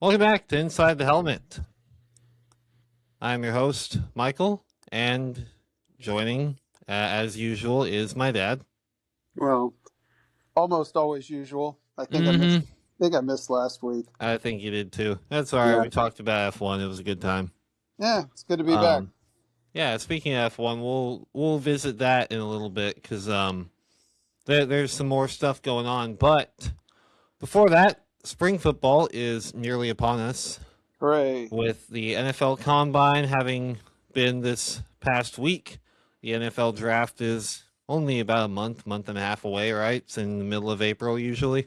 Welcome back to Inside the Helmet. I'm your host, Michael, and joining, as usual, is my dad. Well, almost always usual. I think I Mm-hmm. missed. I think I missed last week. I think you did too. That's all right. Yeah, We talked about F1. It was a good time. yeah. It's good to be back. Um, yeah. Speaking of F1, we'll visit that in a little bit because there's some more stuff going on. But before that, spring football is nearly upon us. Hooray! With the NFL Combine having been this past week, the NFL Draft is only about a month and a half away, right? It's in the middle of April usually.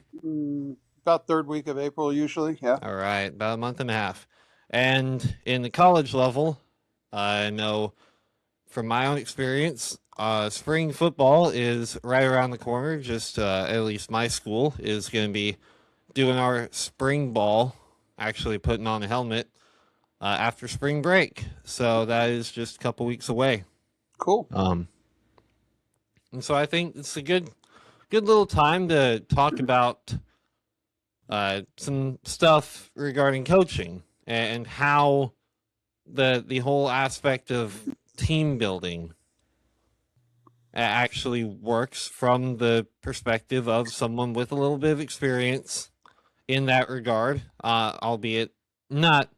About third week of April usually. Yeah. All right, about a month and a half. And in the college level, I know from my own experience, spring football is right around the corner. Just at least my school is going to be doing our spring ball, actually putting on a helmet after spring break. So that is just a couple weeks away. Cool. And so I think it's a good little time to talk about some stuff regarding coaching and how the whole aspect of team building actually works from the perspective of someone with a little bit of experience in that regard, albeit not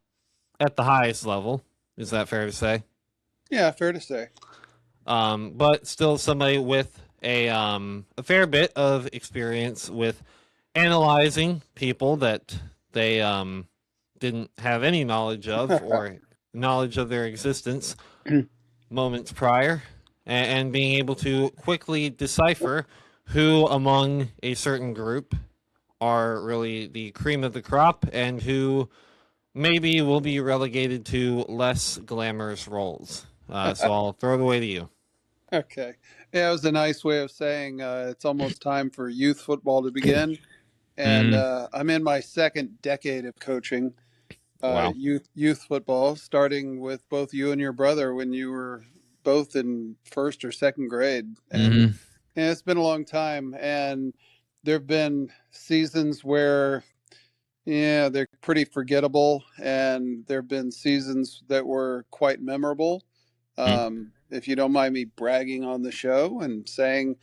at the highest level. Is that fair to say? Yeah, fair to say. But still somebody with a fair bit of experience with analyzing people that they didn't have any knowledge of or knowledge of their existence moments prior, and being able to quickly decipher who among a certain group are really the cream of the crop and who maybe will be relegated to less glamorous roles. So I'll throw it away to you. Okay. Yeah, it was a nice way of saying it's almost time for youth football to begin, and Mm, I'm in my second decade of coaching wow. youth football, starting with both you and your brother when you were both in first or second grade, Hmm. and it's been a long time, and there have been seasons where, yeah, they're pretty forgettable, and there have been seasons that were quite memorable. If you don't mind me bragging on the show and saying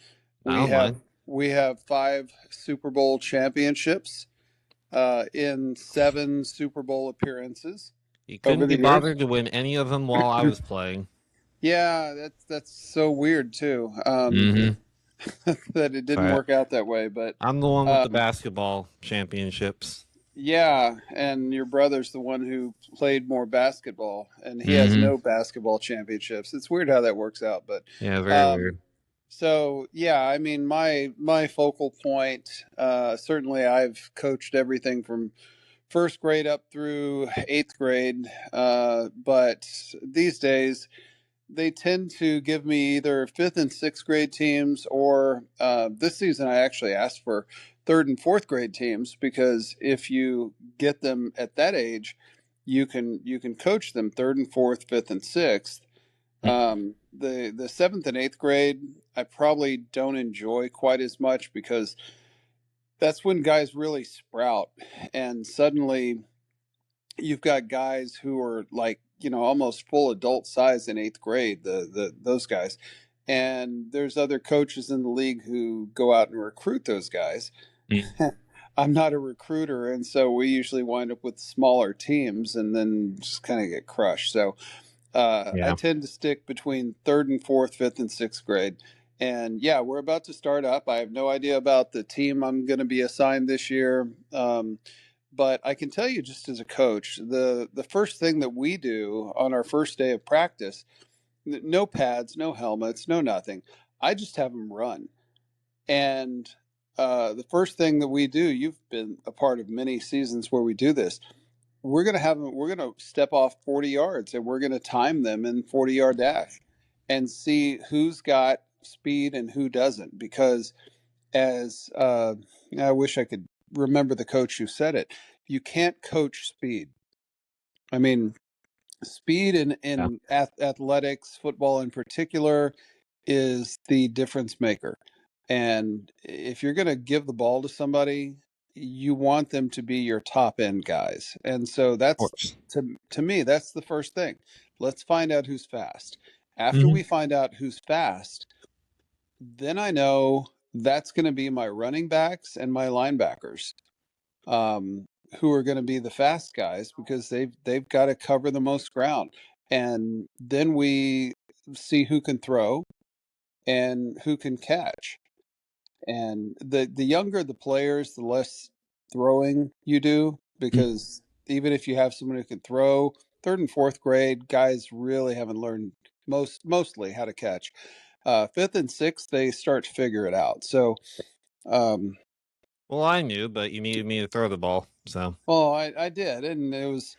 I we don't have mind. we have 5 Super Bowl championships in 7 Super Bowl appearances You over couldn't be the years. bothered to win any of them while I was playing. Yeah, that's so weird too. Hmm. That it didn't But work out that way, but I'm the one with the um, basketball championships. yeah, and your brother's the one who played more basketball, and he has Hmm. no basketball championships. It's weird how that works out, but Yeah, very um, weird. so yeah, I mean, my focal point. Certainly, I've coached everything from first grade up through 8th grade, but these days they tend to give me either fifth and sixth grade teams, or this season I actually asked for third and fourth grade teams, because if you get them at that age, you can coach them third and fourth, fifth and sixth. The seventh and eighth grade I probably don't enjoy quite as much, because that's when guys really sprout, and suddenly you've got guys who are like, almost full adult size in eighth grade, the those guys, and there's other coaches in the league who go out and recruit those guys. Mm. I'm not a recruiter, and so we usually wind up with smaller teams and then just kind of get crushed. So I Yeah. tend to stick between third and fourth, fifth and sixth grade. And yeah, we're about to start up. I have no idea about the team I'm going to be assigned this year. But I can tell you, just as a coach, the first thing that we do on our first day of practice, no pads, no helmets, no nothing. I just have them run. And the first thing that we do, you've been a part of many seasons where we do this. We're going to step off 40 yards, and we're going to time them in 40-yard dash and see who's got speed and who doesn't. Because as I wish I could remember the coach who said it. You can't coach speed. I mean, speed Yeah. in athletics, football in particular, is the difference maker. And if you're going to give the ball to somebody, you want them to be your top end guys. And so Of that's course. to me, that's the first thing. Let's find out who's fast. After Hmm. we find out who's fast, then I know that's going to be my running backs and my linebackers, um, who are going to be the fast guys because they've got to cover the most ground. And then we see who can throw and who can catch. And the younger the players, the less throwing you do, because even if you have someone who can throw, third and fourth grade guys really haven't learned mostly how to catch. Fifth and sixth they start to figure it out. So um, Well, I knew, but you needed me to throw the ball, so. well, I did, and it was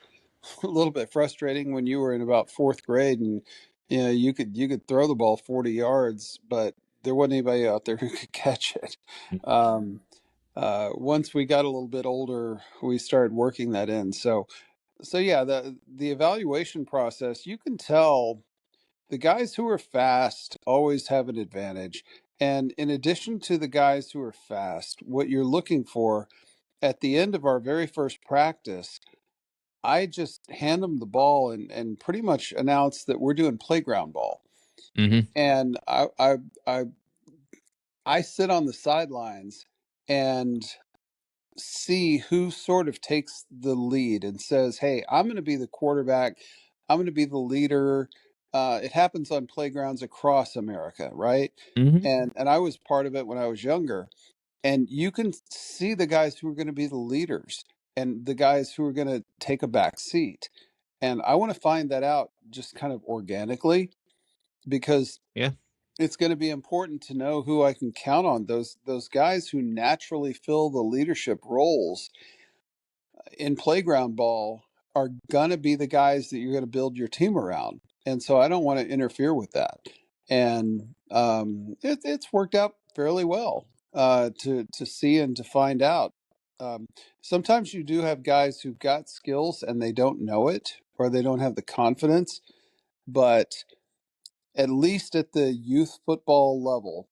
a little bit frustrating when you were in about fourth grade, and you could throw the ball 40 yards, but there wasn't anybody out there who could catch it. Um, once we got a little bit older, we started working that in. So yeah, the evaluation process, you can tell the guys who are fast always have an advantage. And in addition to the guys who are fast, what you're looking for at the end of our very first practice, I just hand them the ball and pretty much announce that we're doing playground ball. Hmm. And I I sit on the sidelines and see who sort of takes the lead and says, "Hey, I'm going to be the quarterback. I'm going to be the leader." It happens on playgrounds across America, right? Hmm. And I was part of it when I was younger. And you can see the guys who are going to be the leaders and the guys who are going to take a back seat. And I want to find that out just kind of organically because Yeah. it's going to be important to know who I can count on. Those guys who naturally fill the leadership roles in playground ball are going to be the guys that you're going to build your team around. And so I don't want to interfere with that. And it's worked out fairly well to see and to find out. Um, Sometimes you do have guys who've got skills and they don't know it or they don't have the confidence, but at least at the youth football level,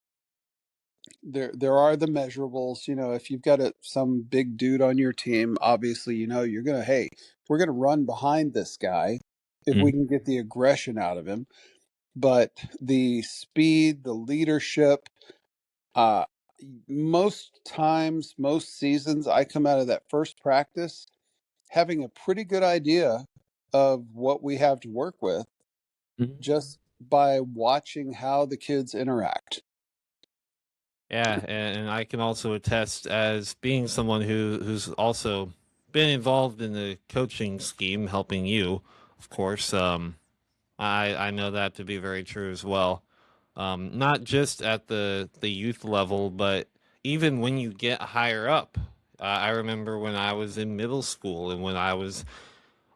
there are the measurables. If you've got some big dude on your team, obviously you're gonna, hey, we're gonna run behind this guy if we Hmm. can get the aggression out of him. But the speed, the leadership, uh most times, most seasons, I come out of that first practice having a pretty good idea of what we have to work with Hmm. just by watching how the kids interact. Yeah, and I can also attest as being someone who's also been involved in the coaching scheme, helping you, of course. I know that to be very true as well. Not just at the youth level, but even when you get higher up. I remember when I was in middle school and when I was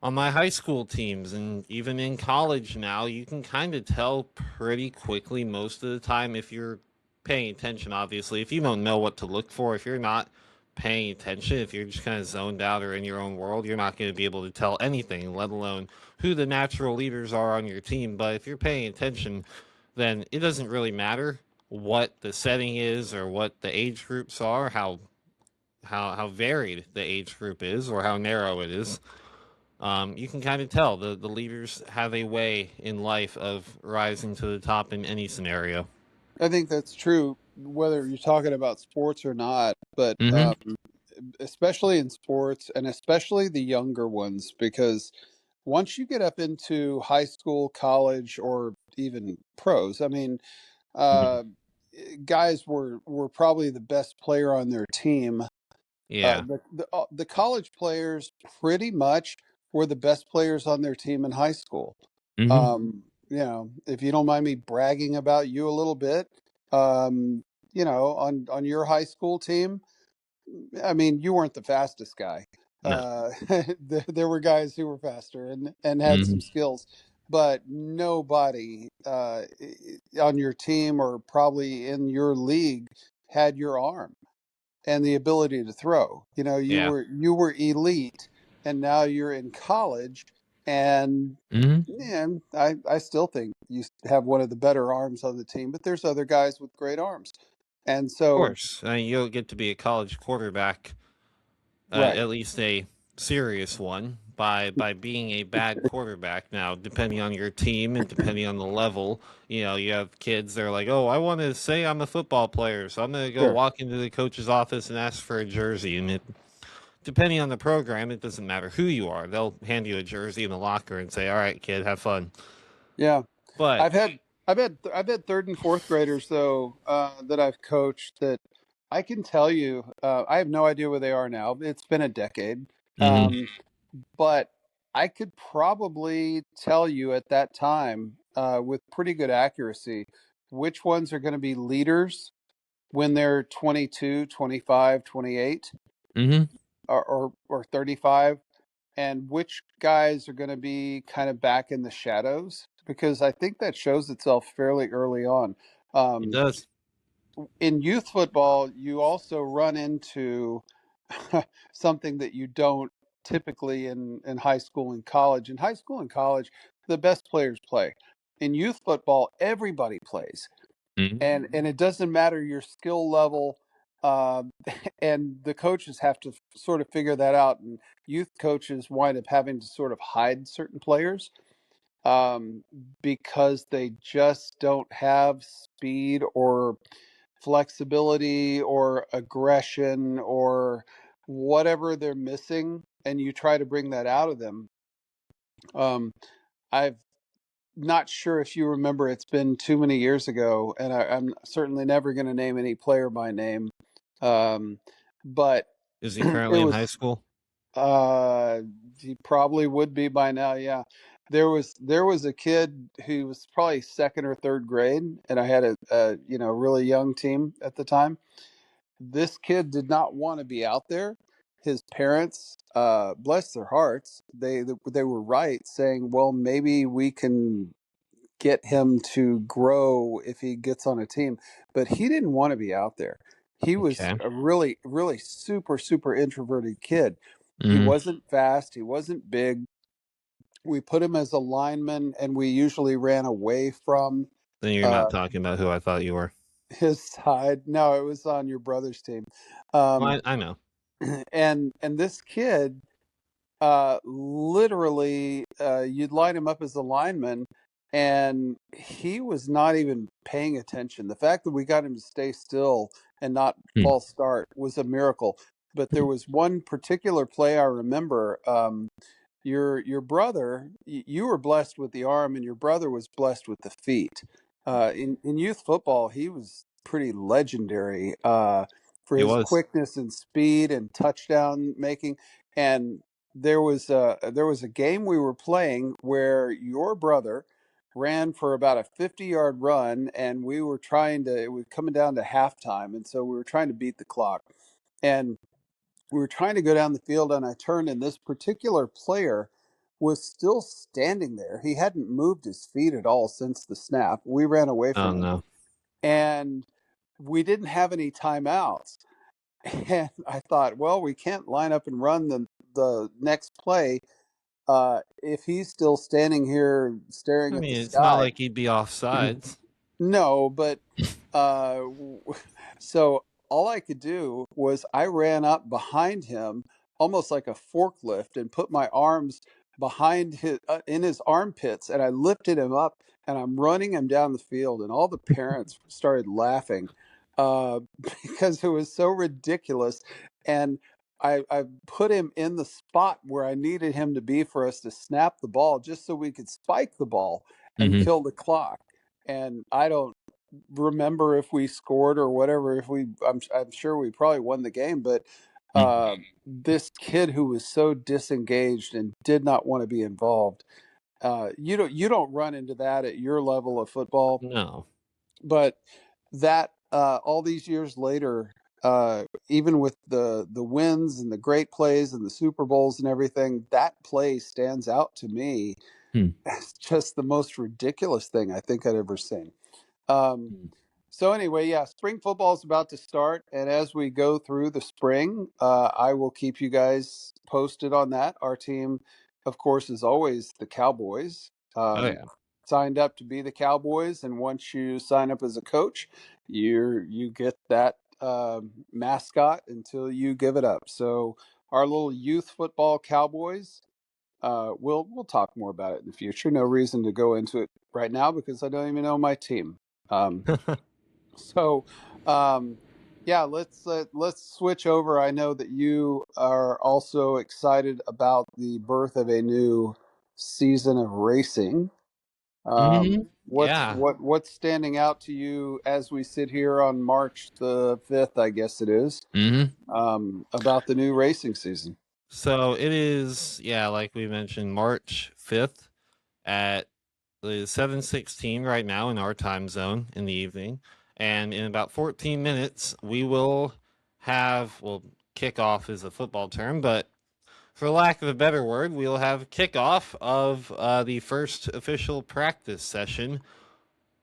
on my high school teams and even in college now, you can kind of tell pretty quickly most of the time if you're paying attention, obviously. If you don't know what to look for, if you're not paying attention, if you're just kind of zoned out or in your own world, you're not going to be able to tell anything, let alone who the natural leaders are on your team. But if you're paying attention, then it doesn't really matter what the setting is or what the age groups are, how varied the age group is or how narrow it is. You can kind of tell the leaders have a way in life of rising to the top in any scenario. I think that's true, whether you're talking about sports or not, but Mm-hmm. especially in sports and especially the younger ones, because once you get up into high school, college, or even pros, I mean, Hmm. uh, guys were probably the best player on their team. Yeah. The college players pretty much were the best players on their team in high school. Mm-hmm. If you don't mind me bragging about you a little bit, on your high school team, I mean, you weren't the fastest guy. No. There were guys who were faster and had Mm-hmm. some skills, but nobody on your team or probably in your league had your arm and the ability to throw. You Yeah. were elite, and now you're in college, and Mm-hmm. Of I still think you have one of the better arms on the team, but there's other guys with great arms, and so course. You'll get to be a college quarterback Right. at least a serious one, by being a bad quarterback. Now, depending on your team and depending on the level, you have kids that are like, "Oh, I want to say I'm a football player, so I'm going to go Sure. walk into the coach's office and ask for a jersey." And depending on the program, it doesn't matter who you are; they'll hand you a jersey in the locker and say, "All right, kid, have fun." Yeah. But I've had third and fourth graders though that I've coached that I can tell you I have no idea where they are now. It's been a decade, mhm, but I could probably tell you at that time with pretty good accuracy which ones are going to be leaders when they're 22, 25, 28, mhm, or 35, and which guys are going to be kind of back in the shadows, because I think that shows itself fairly early on. it Um, does. in youth football, you also run into something that you don't typically in high school and college. In high school and college, the best players play. In youth football, everybody plays, Mhm. and it doesn't matter your skill level. Um, and the coaches have to sort of figure that out. And youth coaches wind up having to sort of hide certain players um, because they just don't have speed or flexibility or aggression or whatever they're missing, and you try to bring that out of them. I'm not sure if you remember, it's been too many years ago, and I'm certainly never going to name any player by name. Um, but Is he it currently in high was school? uh, he probably would be by now. Yeah, there was a kid who was probably second or third grade, and I had a really young team at the time. This kid did not want to be out there. His parents, bless their hearts, they were right, saying, "Well, maybe we can get him to grow if he gets on a team." But he didn't want to be out there. He was Okay. a really, really super, super introverted kid. He Mhm. wasn't fast. He wasn't big. We put him as a lineman, and we usually ran away from Then you're not uh, talking about who I thought you were. his side. No, it was on your brother's team. Well, Um, I know. and this kid literally, you'd line him up as a lineman, and he was not even paying attention. The fact that we got him to stay still and not Hmm. false start was a miracle. But there was one particular play I remember. Your brother, you were blessed with the arm, and your brother was blessed with the feet. In youth football, he was pretty legendary for It his was. quickness and speed and touchdown making. And there was a game we were playing where your brother ran for about a 50-yard run, and we were trying to. It was coming down to halftime, and so we were trying to beat the clock. And we were trying to go down the field, and I turned, and this particular player was still standing there. He hadn't moved his feet at all since the snap. We ran away Oh from him, no. and we didn't have any timeouts. And I thought, well, we can't line up and run the next play if he's still standing here staring I at the mean, it's not sky. like he'd be off sides. No, but uh, so all I could do was I ran up behind him almost like a forklift and put my arms behind his in his armpits, and I lifted him up, and I'm running him down the field, and all the parents started laughing uh, because it was so ridiculous. And I put him in the spot where I needed him to be for us to snap the ball, just so we could spike the ball and Hmm. kill the clock. And I don't remember if we scored or whatever. If we, I'm sure we probably won the game. But this kid who was so disengaged and did not want to be involved, you don't run into that at your level of football. No. But that all these years later, even with the wins and the great plays and the Super Bowls and everything, that play stands out to me Hmm. as just the most ridiculous thing I think I'd ever seen. Um, so anyway, yeah, spring football is about to start, and as we go through the spring, I will keep you guys posted on that. Our team, of course, is always the Cowboys. Oh Um, yeah. Signed up to be the Cowboys, and once you sign up as a coach, you get that mascot until you give it up. So our little youth football Cowboys. We'll talk more about it in the future. No reason to go into it right now because I don't even know my team. Um, so, um, yeah, let's switch over. I know that you are also excited about the birth of a new season of racing. Yeah. What's standing out to you as we sit here on March the 5th, I guess it is, hmm about the new racing season? So it is, yeah, like we mentioned, March 5th at the 7:16 right now in our time zone in the evening. And in about 14 minutes, we will have, well, kickoff is a football term, but for lack of a better word, we'll have kickoff of the first official practice session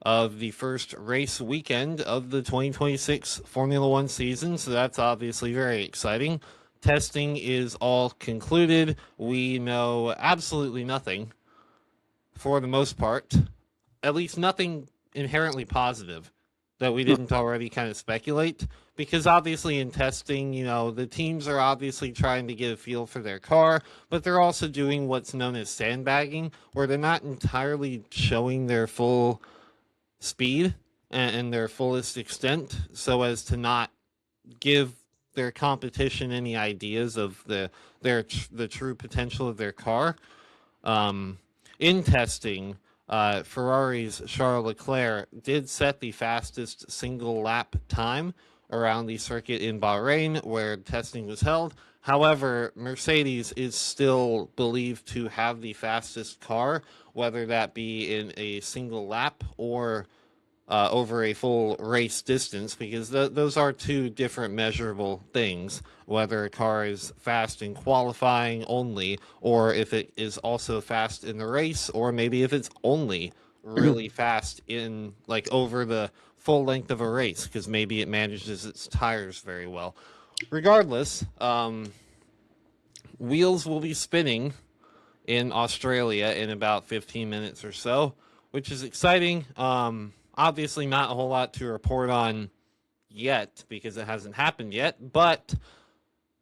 of the first race weekend of the 2026 Formula One season. So that's obviously very exciting. Testing is all concluded. We know absolutely nothing for the most part, at least nothing inherently positive that we didn't already kind of speculate. Because obviously, in testing, the teams are obviously trying to get a feel for their car, but they're also doing what's known as sandbagging, where they're not entirely showing their full speed and their fullest extent so as to not give their competition any ideas of the true potential of their car. Um, in testing, Ferrari's Charles Leclerc did set the fastest single lap time around the circuit in Bahrain where testing was held. However, Mercedes is still believed to have the fastest car, whether that be in a single lap or over a full race distance, because those are two different measurable things. Whether a car is fast in qualifying only, or if it is also fast in the race, or maybe if it's only really fast in like over the full length of a race, because maybe it manages its tires very well. Regardless, wheels will be spinning in Australia in about 15 minutes or so, which is exciting. Obviously, not a whole lot to report on yet because it hasn't happened yet, but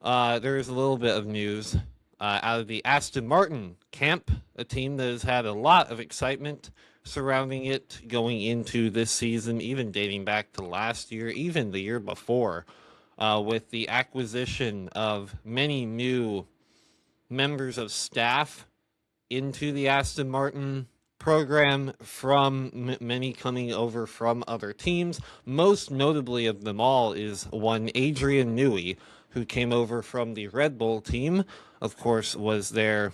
there is a little bit of news out of the Aston Martin camp, a team that has had a lot of excitement surrounding it going into this season, even dating back to last year, even the year before, with the acquisition of many new members of staff into the Aston Martin program from many coming over from other teams. Most notably of them all is one Adrian Newey, who came over from the Red Bull team. Of course, was their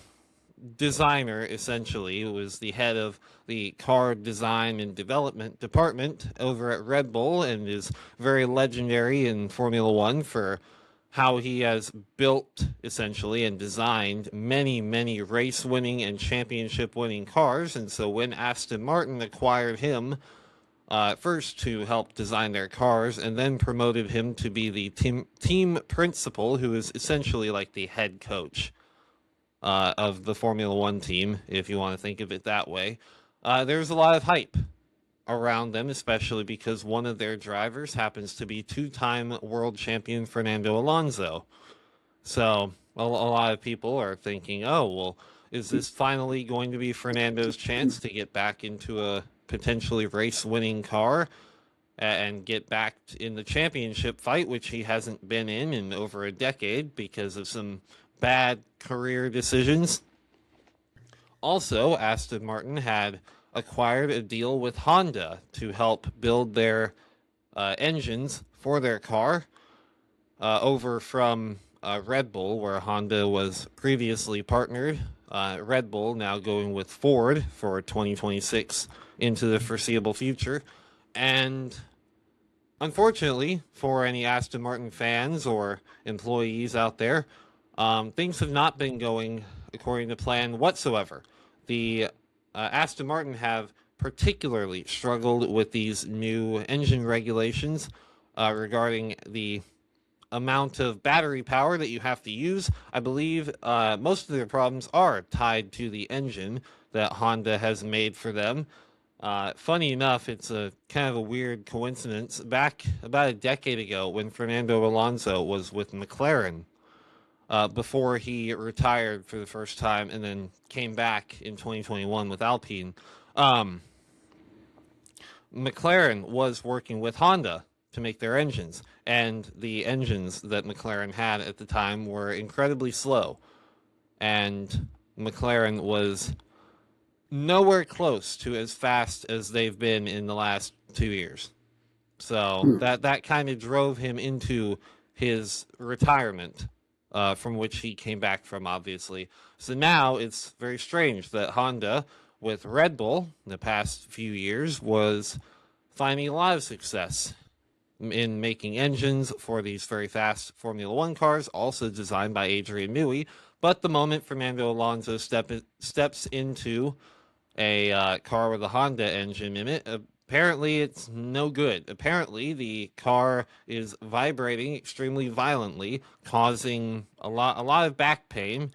designer essentially, who was the head of the car design and development department over at Red Bull and is very legendary in Formula One for how he has built essentially and designed many, many race winning and championship winning cars. And so when Aston Martin acquired him, first to help design their cars and then promoted him to be the team principal, who is essentially like the head coach of the Formula One team, if you want to think of it that way. There's a lot of hype around them, especially because one of their drivers happens to be two-time world champion Fernando Alonso. So a lot of people are thinking, oh, well, is this finally going to be Fernando's chance to get back into a potentially race-winning car and get back in the championship fight, which he hasn't been in over a decade because of some bad career decisions? Also, Aston Martin had acquired a deal with Honda to help build their engines for their car over from Red Bull, where Honda was previously partnered. Red Bull now going with Ford for 2026 into the foreseeable future. And unfortunately, for any Aston Martin fans or employees out there, things have not been going according to plan whatsoever. The Aston Martin have particularly struggled with these new engine regulations regarding the amount of battery power that you have to use. I believe most of their problems are tied to the engine that Honda has made for them. Funny enough, it's a kind of a weird coincidence. Back about a decade ago, when Fernando Alonso was with McLaren, before he retired for the first time and then came back in 2021 with Alpine. Um, McLaren was working with Honda to make their engines, and the engines that McLaren had at the time were incredibly slow, and McLaren was nowhere close to as fast as they've been in the last 2 years. So that kind of drove him into his retirement, from which he came back from, obviously. So now it's very strange that Honda, with Red Bull in the past few years, was finding a lot of success in making engines for these very fast Formula One cars, also designed by Adrian Newey. But the moment Fernando Alonso steps into a car with a Honda engine in it, apparently it's no good. Apparently, the car is vibrating extremely violently, causing a lot of back pain,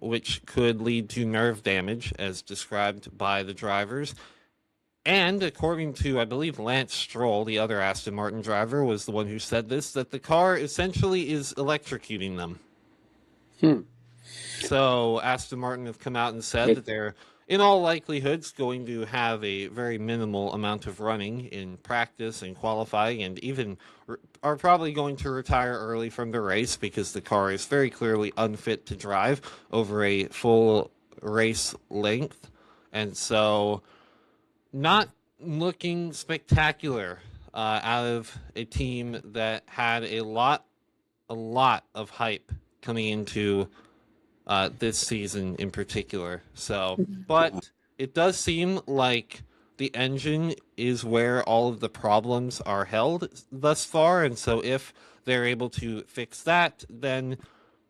which could lead to nerve damage, as described by the drivers. And according to, I believe, Lance Stroll, the other Aston Martin driver, was the one who said this, that the car essentially is electrocuting them. Hmm. So Aston Martin have come out and said that they're, in all likelihoods, going to have a very minimal amount of running in practice and qualifying, and even are probably going to retire early from the race because the car is very clearly unfit to drive over a full race length. And so, not looking spectacular out of a team that had a lot of hype coming into this season in particular. So, but it does seem like the engine is where all of the problems are held thus far. And so, if they're able to fix that, then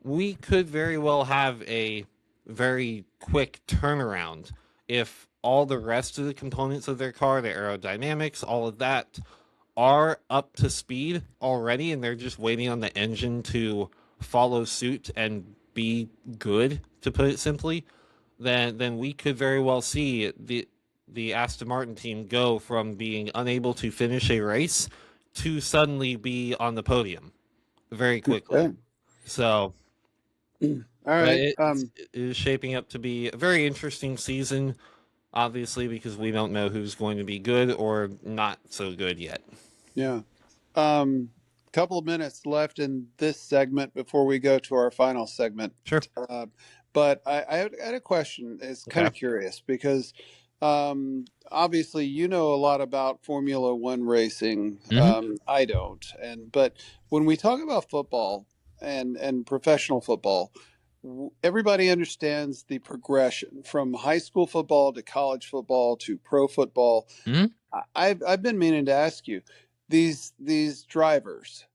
we could very well have a very quick turnaround if all the rest of the components of their car, the aerodynamics, all of that are up to speed already, and they're just waiting on the engine to follow suit and be good, to put it simply, then we could very well see the Aston Martin team go from being unable to finish a race to suddenly be on the podium very quickly. Okay. So, All but right. it is shaping up to be a very interesting season, obviously, because we don't know who's going to be good or not so good yet. Yeah. Couple of minutes left in this segment before we go to our final segment. Sure. Uh, but I had a question. It's kind Okay. of curious because obviously you know a lot about Formula One racing. Mm-hmm. I don't. But when we talk about football and professional football, everybody understands the progression from high school football to college football to pro football. Mm-hmm. I've been meaning to ask you, these drivers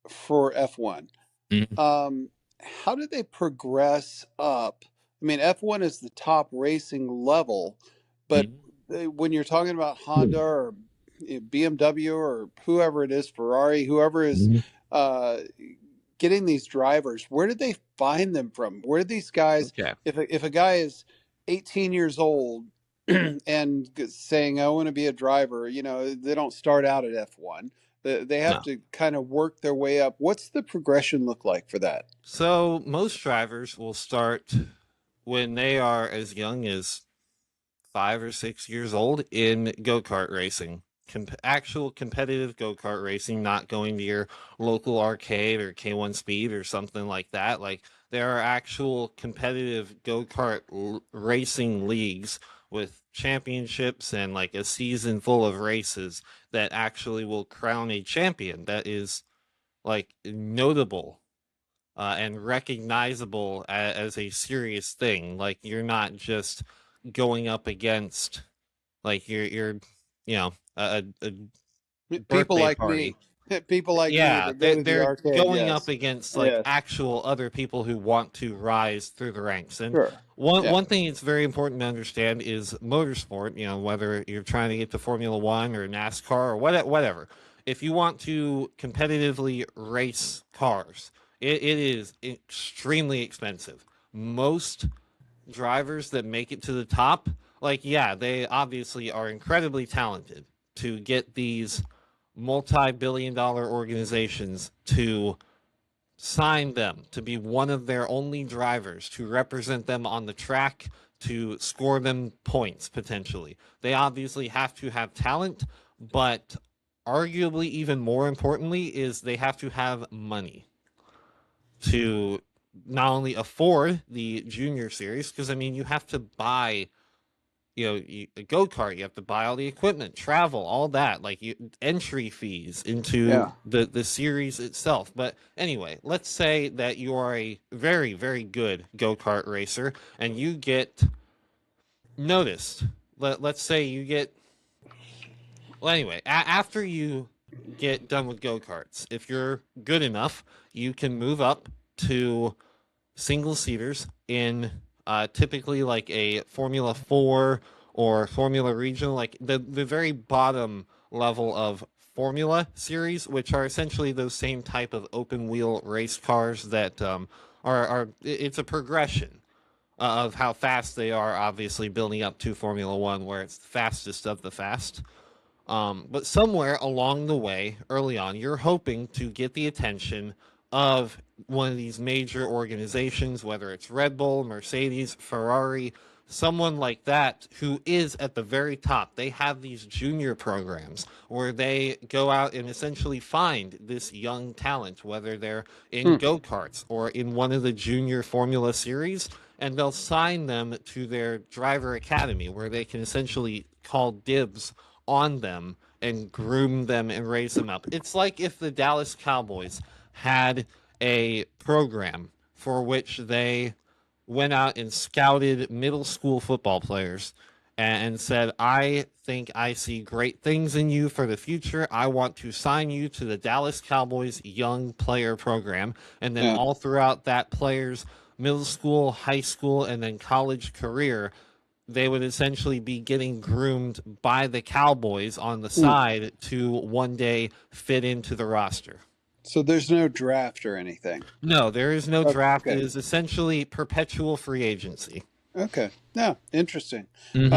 for F1, Mm-hmm. how did they progress up? I mean, F1 is the top racing level, but when you're talking about Honda or BMW or whoever it is, Ferrari, whoever is Mm-hmm. uh, getting these drivers, where did they find them from? Where did these guys, Okay. if a guy is 18 years old and saying, I want to be a driver, they don't start out at F1. They have No. to kind of work their way up. What's the progression look like for that? So most drivers will start when they are as young as 5 or 6 years old in go-kart racing. Actual competitive go-kart racing, not going to your local arcade or K1 Speed or something like that. Like, there are actual competitive go-kart racing leagues with championships and like a season full of races that actually will crown a champion that is like notable and recognizable as a serious thing. Like, you're not just going up against like a People birthday like party. me, people like me Yeah, that go they're, to the they're arcade. going up Yes, against like yes, actual other people who want to rise through the ranks. And sure, one yeah, one thing it's very important to understand is motorsport. Whether you're trying to get to Formula One or NASCAR or whatever, if you want to competitively race cars, it is extremely expensive. Most drivers that make it to the top, like, yeah, they obviously are incredibly talented to get these multi-billion-dollar organizations to sign them to be one of their only drivers to represent them on the track to score them points potentially. They obviously have to have talent, but arguably even more importantly is they have to have money to not only afford the junior series, because I mean you have to buy, a go-kart, you have to buy all the equipment, travel, all that, like entry fees into Yeah. the series itself. But anyway, let's say that you are a very, very good go-kart racer and you get noticed. Let's say you get, well, anyway, after you get done with go-karts, if you're good enough, you can move up to single seaters in typically like a Formula 4 or Formula Regional, like the very bottom level of Formula series, which are essentially those same type of open wheel race cars that it's a progression of how fast they are, obviously building up to Formula One, where it's the fastest of the fast. But somewhere along the way, early on, you're hoping to get the attention of one of these major organizations, whether it's Red Bull, Mercedes, Ferrari, someone like that who is at the very top. They have these junior programs where they go out and essentially find this young talent, whether they're in Hmm. go karts or in one of the junior Formula series, and they'll sign them to their driver academy where they can essentially call dibs on them and groom them and raise them up. It's like if the Dallas Cowboys had a program for which they went out and scouted middle school football players and said, I think I see great things in you for the future. I want to sign you to the Dallas Cowboys young player program. And then Yeah. all throughout that player's middle school, high school, and then college career, they would essentially be getting groomed by the Cowboys on the Hmm. side to one day fit into the roster. So there's no draft or anything. No, there is no draft. It Okay. is essentially perpetual free agency. Okay. Yeah. Interesting. Mm-hmm.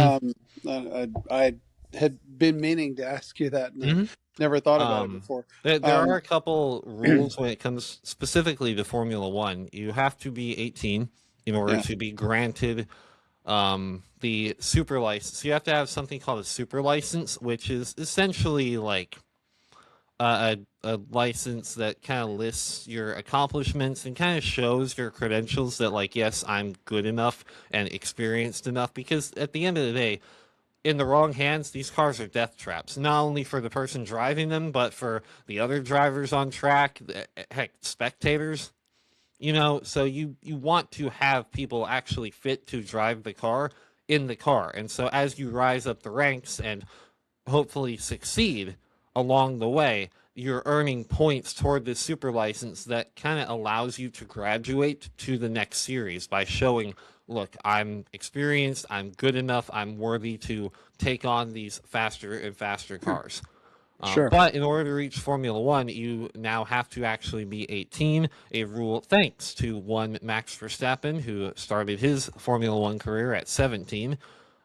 Um, I had been meaning to ask you that, and I Mm-hmm. never thought about it before. There are Um, a couple rules when it comes specifically to Formula One. You have to be 18 in order yeah. to be granted the super license. You have to have something called a super license, which is essentially like a license that kind of lists your accomplishments and kind of shows your credentials that, like, yes, I'm good enough and experienced enough. Because at the end of the day, in the wrong hands, these cars are death traps, not only for the person driving them, but for the other drivers on track, heck, spectators. So you want to have people actually fit to drive the car in the car. And so as you rise up the ranks and hopefully succeed along the way, you're earning points toward this super license that kind of allows you to graduate to the next series by showing, look, I'm experienced, I'm good enough, I'm worthy to take on these faster and faster cars. Sure. But in order to reach Formula One, you now have to actually be 18, a rule thanks to one Max Verstappen, who started his Formula One career at 17.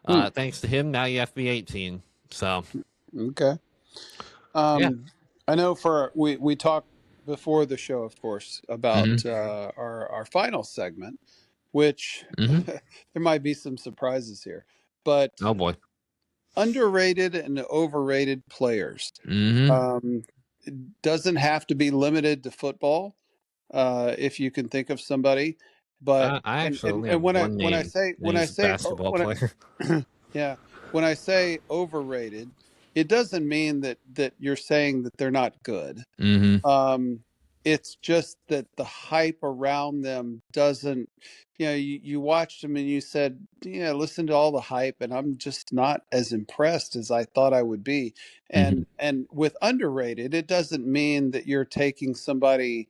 Hmm. Thanks to him, now you have to be 18. So, Okay. yeah. Um, I know for we talked before the show, of course, Hmm. about our final segment, which Hmm. there might be some surprises here, but Oh boy. underrated and overrated players. Hmm. Um, it doesn't have to be limited to football. If you can think of somebody, but I and actually and, only and have when I one when I name, say and when I he's a say basketball when player. yeah, when I say overrated, it doesn't mean that you're saying that they're not good. Hmm. Um, it's just that the hype around them doesn't, you watched them and you said, yeah, listen to all the hype, and I'm just not as impressed as I thought I would be. Hmm. And with underrated, it doesn't mean that you're taking somebody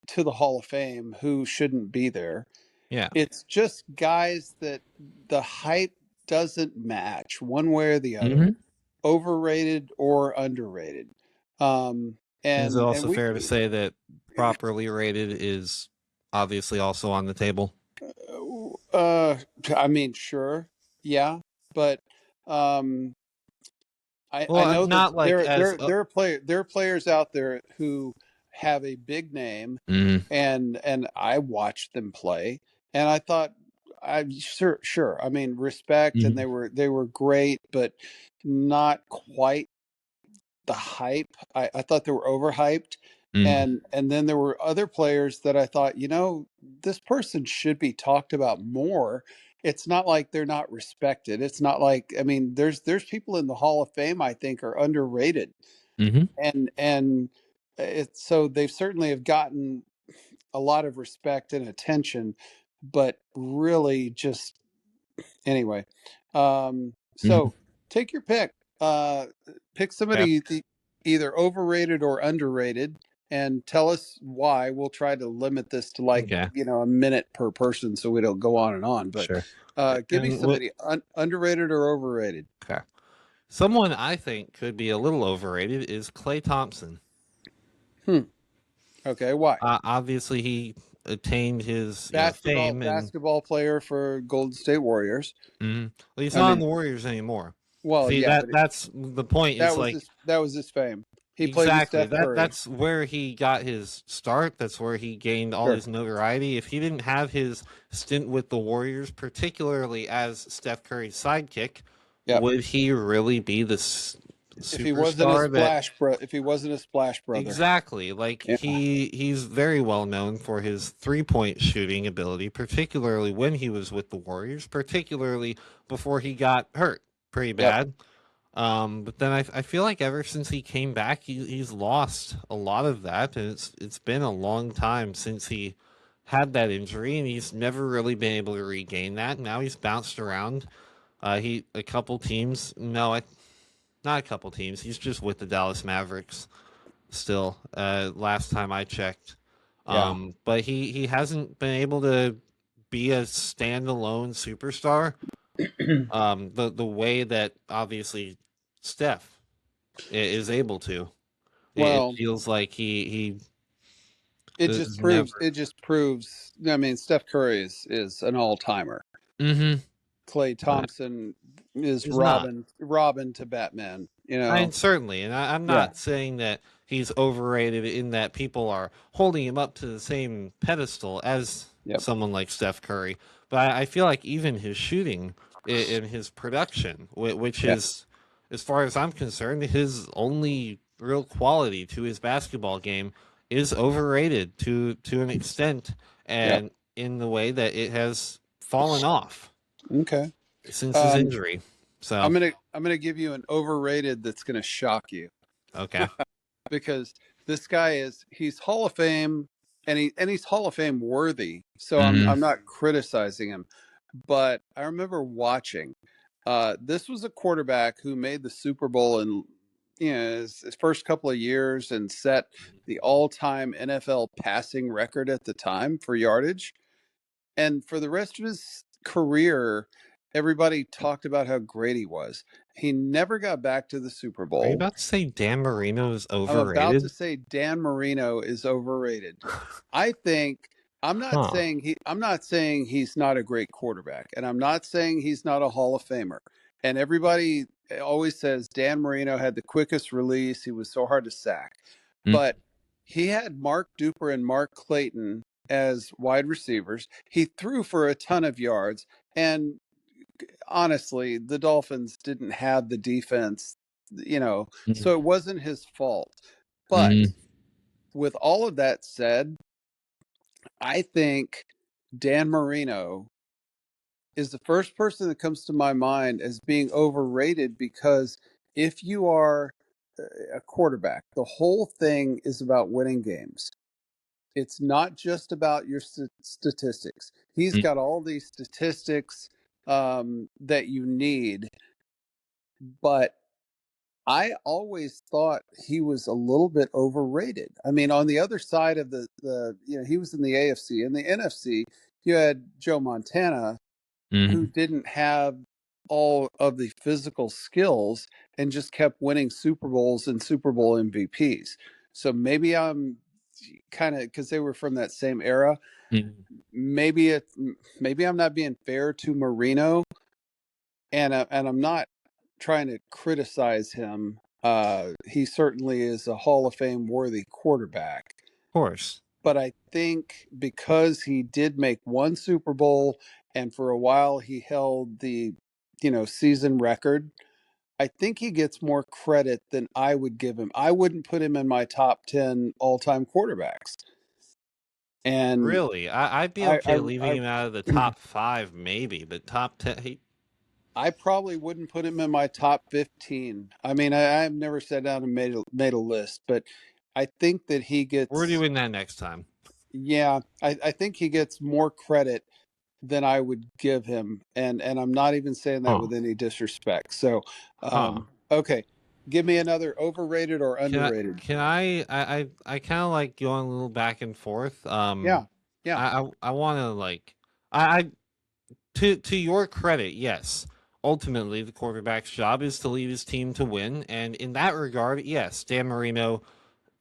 to the Hall of Fame who shouldn't be there. Yeah. It's just guys that the hype doesn't match one way or the other, Hmm. overrated or underrated. Um, Is it and also we, fair to say that properly rated is obviously also on the table? uh, I mean, sure, yeah, but um, I Well, know that not like as there are players out there who. have a big name, Mm-hmm. and I watched them play, and I thought, I sure. I mean, respect, and Mm-hmm. they were great, but not quite the hype. I thought they were overhyped. Mm-hmm. And then there were other players that I thought, this person should be talked about more. It's not like they're not respected. It's not like, I mean, there's people in the Hall of Fame I think are underrated. Mm-hmm. And it's so they've certainly have gotten a lot of respect and attention, but really just anyway. Mm-hmm. So take your pick. Pick Okay. somebody either overrated or underrated, and tell us why. We'll try to limit this to like Okay. a minute per person, so we don't go on and on. But Sure. give me And what? somebody underrated or overrated. Okay. Someone I think could be a little overrated is Clay Thompson. Hmm. Okay. Why? Obviously, he attained his Basketball fame, and basketball player for Golden State Warriors. well, he's I not on mean, the Warriors anymore. well, See yeah, but that's the point. Is like that was his fame. He played with exactly Steph Curry. that's where he got his start. That's where he gained all Sure. his notoriety. If he didn't have his stint with the Warriors, particularly as Steph Curry's sidekick, Yep. would he really be the If he wasn't a superstar that? splash bro, if he wasn't a splash brother. Exactly. Like Yeah. he's very well known for his three-point shooting ability, particularly when he was with the Warriors, particularly before he got hurt pretty Yep. bad. But then I feel like ever since he came back, he's lost a lot of that, and it's been a long time since he had that injury, and he's never really been able to regain that. Now he's bounced around. He a couple teams. No, not a couple teams. He's just with the Dallas Mavericks still. Last time I checked, Yeah. but he hasn't been able to be a standalone superstar. The way that obviously Steph is able to. It Well, feels like he it just is proves never. I mean, Steph Curry is an all-timer. Mm-hmm. Clay But Thompson is he's not. Robin to Batman, I certainly, and I'm Yeah. not saying that he's overrated in that people are holding him up to the same pedestal as Yep. someone like Steph Curry. But I feel like even his shooting and his production, which Yeah. is, as far as I'm concerned, his only real quality to his basketball game, is overrated to an extent, Yep. and in the way that it has fallen off Okay. since his Um, injury. So I'm gonna give you an overrated that's gonna shock you, okay. because this guy he's Hall of Fame, and he's Hall of Fame worthy. So Mm-hmm. I'm not criticizing him, but I remember watching. This was a quarterback who made the Super Bowl in his first couple of years and set the all-time NFL passing record at the time for yardage. And for the rest of his career, everybody talked about how great he was. He never got back to the Super Are you Bowl. about to say Dan Marino is I'm about to overrated? say Dan Marino is overrated. I think Huh. I'm not saying he's not a great quarterback, and I'm not saying he's not a Hall of Famer. And everybody always says Dan Marino had the quickest release, he was so hard to sack. Mm, But he had Mark Duper and Mark Clayton as wide receivers. He threw for a ton of yards, and honestly, the Dolphins didn't have the defense, mm, so it wasn't his fault. But mm, with all of that said, I think Dan Marino is the first person that comes to my mind as being overrated, because if you are a quarterback, the whole thing is about winning games. It's not just about your statistics. He's mm, got all these statistics that you need, but I always thought he was a little bit overrated. I mean, on the other side of he was in the AFC. In the NFC, you had Joe Montana, who mm, didn't have all of the physical skills and just kept winning Super Bowls and Super Bowl MVPs. So maybe I'm kind of, because they were from that same era. mm. Maybe maybe I'm not being fair to Marino, and I'm not trying to criticize him. He certainly is a Hall of Fame worthy quarterback. course. But I think because he did make one Super Bowl and for a while he held the, season record, I think he gets more credit than I would give him. I wouldn't put him in my top 10 all-time quarterbacks. And Really, I'd be I okay leaving him out of the I top 5, maybe, but top 10. I probably wouldn't put him in my top 15. I mean, I've never sat down and made a list, but I think that he We're gets, doing that next time. yeah, I think he gets more credit than I would give him, and I'm not even saying that Huh? with any disrespect. So, Huh? okay, give me another overrated or Can I? underrated. Can I kind of like going a little back and forth. Yeah, yeah, I want to like I to your credit, yes. Ultimately, the quarterback's job is to lead his team to win, and in that regard, yes, Dan Marino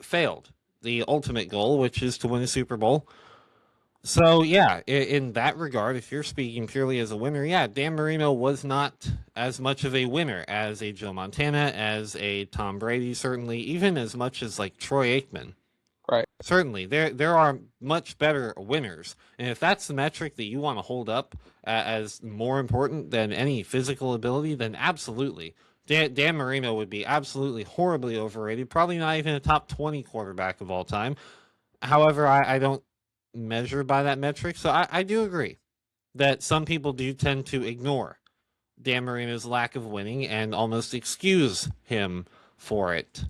failed the ultimate goal, which is to win a Super Bowl. So yeah, in that regard, if you're speaking purely as a winner, yeah, Dan Marino was not as much of a winner as a Joe Montana, as a Tom Brady, certainly, even as much as like Troy Aikman. right. Certainly, there are much better winners, and if that's the metric that you want to hold up as more important than any physical ability, then absolutely, Dan Marino would be absolutely horribly overrated. Probably not even a top 20 quarterback of all time. However, I don't measure by that metric, so I do agree that some people do tend to ignore Dan Marino's lack of winning and almost excuse him for it,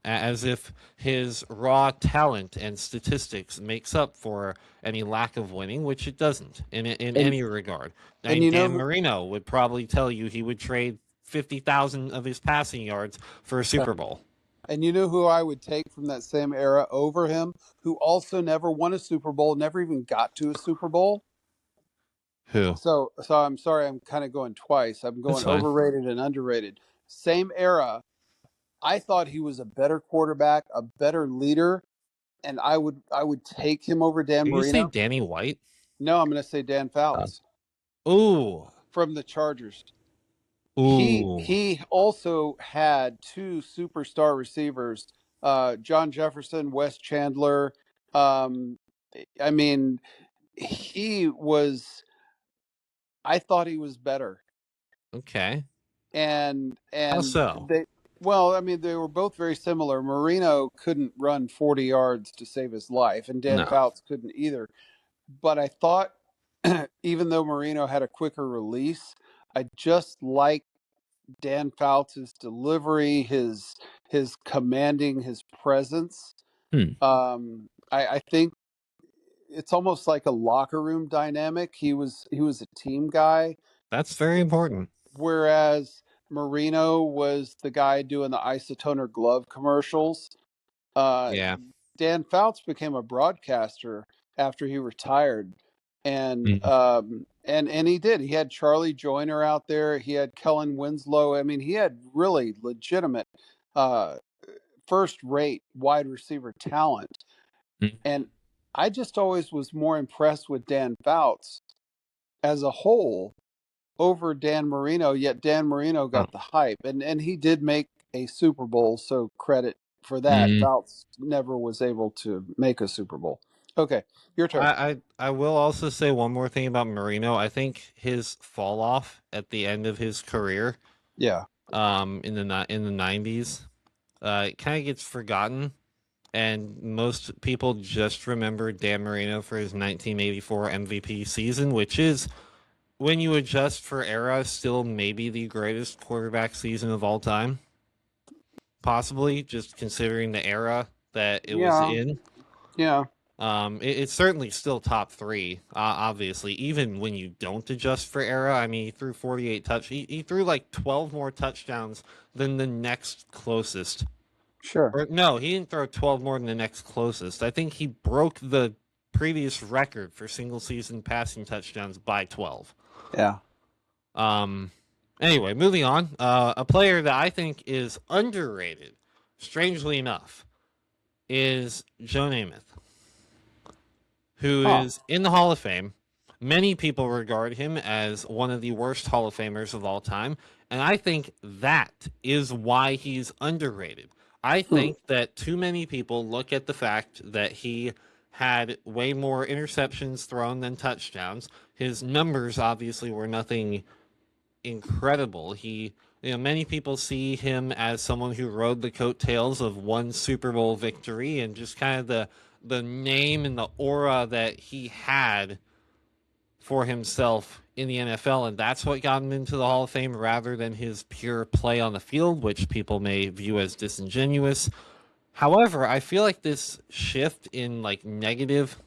as if his raw talent and statistics makes up for any lack of winning, which it doesn't in And any regard. I and mean, you know Dan who, Marino would probably tell you he would trade 50,000 of his passing yards for a Super Bowl. and you know who I would take from that same era over him, who also never won a Super Bowl, never even got to a Super Bowl. Who? So I'm sorry, I'm kind of going twice. I'm That's going fine. overrated and underrated. Same era. I thought he was a better quarterback, a better leader, and I would take him over Dan Did you say Marino. Danny White? No, I'm going to say Dan Fouts Ooh, from the Chargers. He ooh. he also had two superstar receivers, John Jefferson, Wes Chandler. Um, I mean, he was. I thought he was better, Okay. and How and so? they. Well, I mean, they were both very similar. Marino couldn't run 40 yards to save his life, and Dan No. Fouts couldn't either. But I thought, even though Marino had a quicker release, I just like Dan Fouts' delivery, his commanding, his presence. Hmm. I think it's almost like a locker room dynamic. He was a team guy, That's very important. whereas Marino was the guy doing the isotoner glove commercials. Uh, Yeah. Dan Fouts became a broadcaster after he retired, and Mm. he did. He had Charlie Joyner out there. He had Kellen Winslow. I mean, he had really legitimate, uh, first-rate wide receiver talent. Mm. And I just always was more impressed with Dan Fouts as a whole over Dan Marino, yet Dan Marino Oh. got the hype. And he did make a Super Bowl, so credit for that. Mm. Fouts never was able to make a Super Bowl. Okay, your turn. I will also say one more thing about Marino. I think his fall off at the end of his career, Yeah, in the 90s, it kind of gets forgotten, and most people just remember Dan Marino for his 1984 MVP season, which is, when you adjust for era, still maybe the greatest quarterback season of all time. Possibly, just considering the era that it was yeah, in. yeah, It's certainly still top three, obviously, even when you don't adjust for era. I mean, he threw 48 he threw like 12 more touchdowns than the next closest. sure. Or no, he didn't throw 12 more than the next closest. I think he broke the previous record for single season passing touchdowns by 12. Yeah. Um, anyway, moving on. A player that I think is underrated, strangely enough, is Joe Namath, who Huh. is in the Hall of Fame. Many people regard him as one of the worst Hall of Famers of all time, and I think that is why he's underrated. I Hmm. think that too many people look at the fact that he had way more interceptions thrown than touchdowns. His numbers obviously were nothing incredible. Many people see him as someone who rode the coattails of one Super Bowl victory, and just kind of the name and the aura that he had for himself in the NFL, and that's what got him into the Hall of Fame rather than his pure play on the field, which people may view as disingenuous. However, I feel like this shift in like negative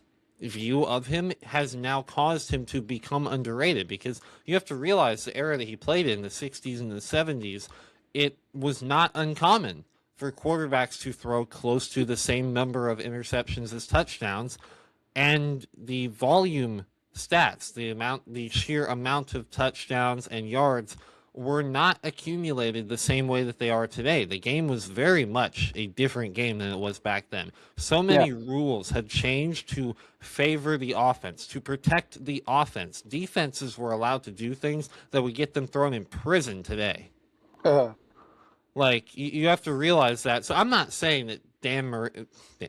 view of him has now caused him to become underrated, because you have to realize the era that he played in, the 60s and the 70s, it was not uncommon for quarterbacks to throw close to the same number of interceptions as touchdowns, and the volume stats, the sheer amount of touchdowns and yards were not accumulated the same way that they are today. The game was very much a different game than it was back then. So Yeah. many rules had changed to favor the offense, to protect the offense. Defenses were allowed to do things that would get them thrown in prison today. Uh, Like you have to realize that. So I'm not saying that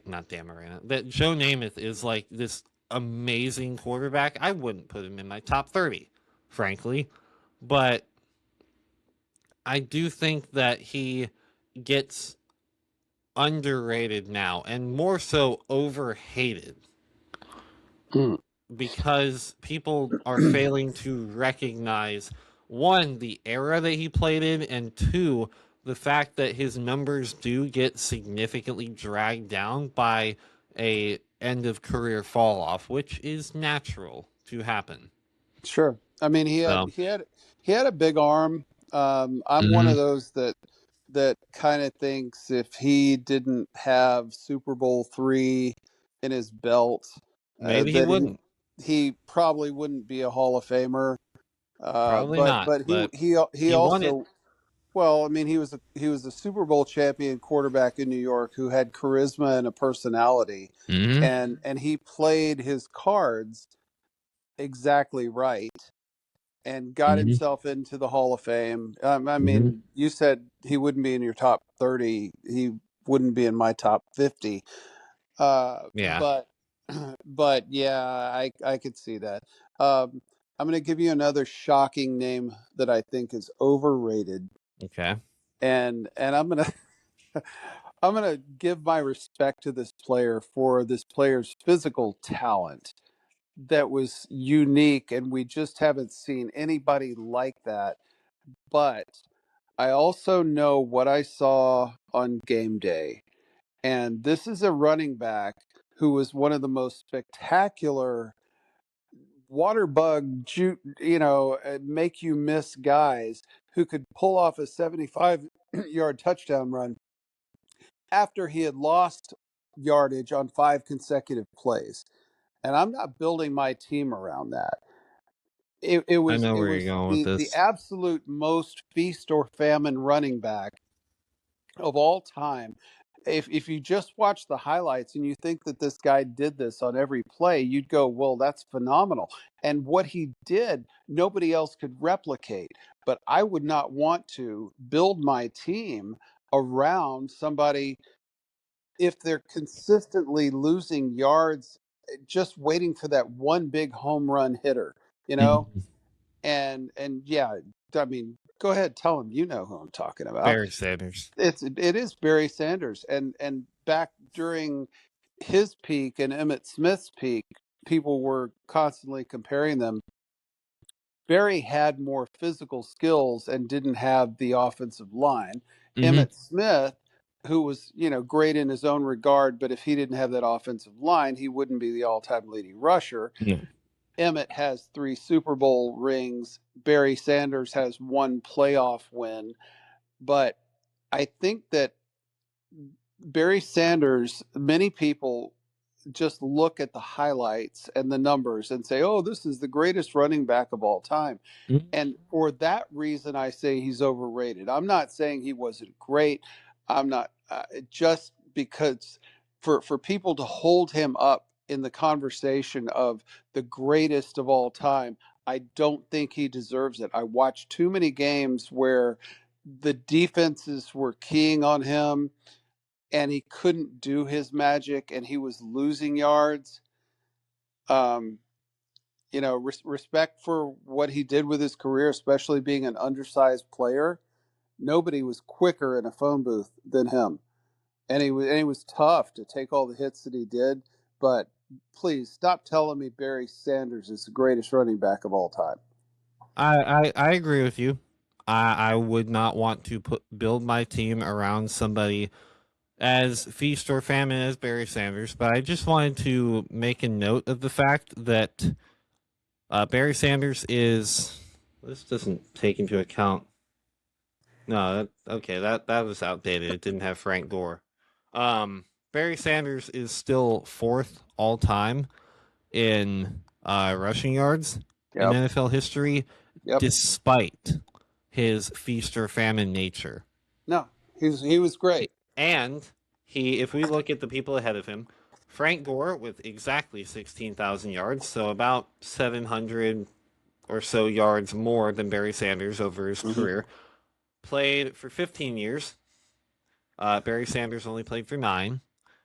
not Dan Marino, that Joe Namath is like this amazing quarterback. I wouldn't put him in my top 30, frankly, but I do think that he gets underrated now, and more so overhated, hmm. because people are failing to recognize, one, the era that he played in, and two, the fact that his numbers do get significantly dragged down by a end of career fall off, which is natural to happen. Sure. I mean, So, he had a big arm. I'm one of mhm. those that kind of thinks if he didn't have Super Bowl three in his belt, Maybe he that wouldn't. he probably wouldn't be a Hall of Famer. Probably not, But but he he won it. also, well, I mean, he was a Super Bowl champion quarterback in New York who had charisma and a personality, Hmm. and he played his cards exactly right and got Hmm. himself into the Hall of Fame. I Hmm. mean, you said he wouldn't be in your top 30. He wouldn't be in my top 50. Yeah. But but yeah, I could see that. Um, I'm going to give you another shocking name that I think is overrated, Okay. and I'm going to I'm going to give my respect to this player for this player's physical talent that was unique, and we just haven't seen anybody like that. But I also know what I saw on game day. And this is a running back who was one of the most spectacular water bug, make you miss guys who could pull off a 75-yard touchdown run after he had lost yardage on 5 consecutive plays. And I'm not building my team around that. I know It where you're was going with the this. absolute most feast or famine running back of all time. If you just watch the highlights and you think that this guy did this on every play, you'd go, well, that's phenomenal. And what he did, nobody else could replicate. But I would not want to build my team around somebody if they're consistently losing yards, just waiting for that one big home run hitter, you know? Mhm. And yeah, I mean, go ahead, tell him you know who I'm talking about. Barry Sanders. It is Barry Sanders, and back during his peak and Emmett Smith's peak, people were constantly comparing them. Barry had more physical skills and didn't have the offensive line. Hmm. Emmett Smith, who was, great in his own regard, but if he didn't have that offensive line, he wouldn't be the all-time leading rusher. Yeah. Emmett has 3 Super Bowl rings. Barry Sanders has 1 playoff win. But I think that Barry Sanders, many people just look at the highlights and the numbers and say, oh, this is the greatest running back of all time. Mhm. And for that reason, I say he's overrated. I'm not saying he wasn't great. I'm not, just because for people to hold him up in the conversation of the greatest of all time, I don't think he deserves it. I watched too many games where the defenses were keying on him. and he couldn't do his magic, and he was losing yards. Um, respect for what he did with his career, especially being an undersized player. Nobody was quicker in a phone booth than him, and he was tough to take all the hits that he did. But please stop telling me Barry Sanders is the greatest running back of all time. I agree with you. I would not want to build my team around somebody as feast or famine as Barry Sanders, but I just wanted to make a note of the fact that Barry Sanders is. This doesn't take into account. No, that was outdated. It didn't have Frank Gore. Barry Sanders is still fourth all time in rushing yards in Yep. NFL history, Yep. despite his feast or famine nature. No, he was great. And if we look at the people ahead of him, Frank Gore with exactly 16,000 yards, so about 700 or so yards more than Barry Sanders over his career, played for 15 years. Barry Sanders only played for 9.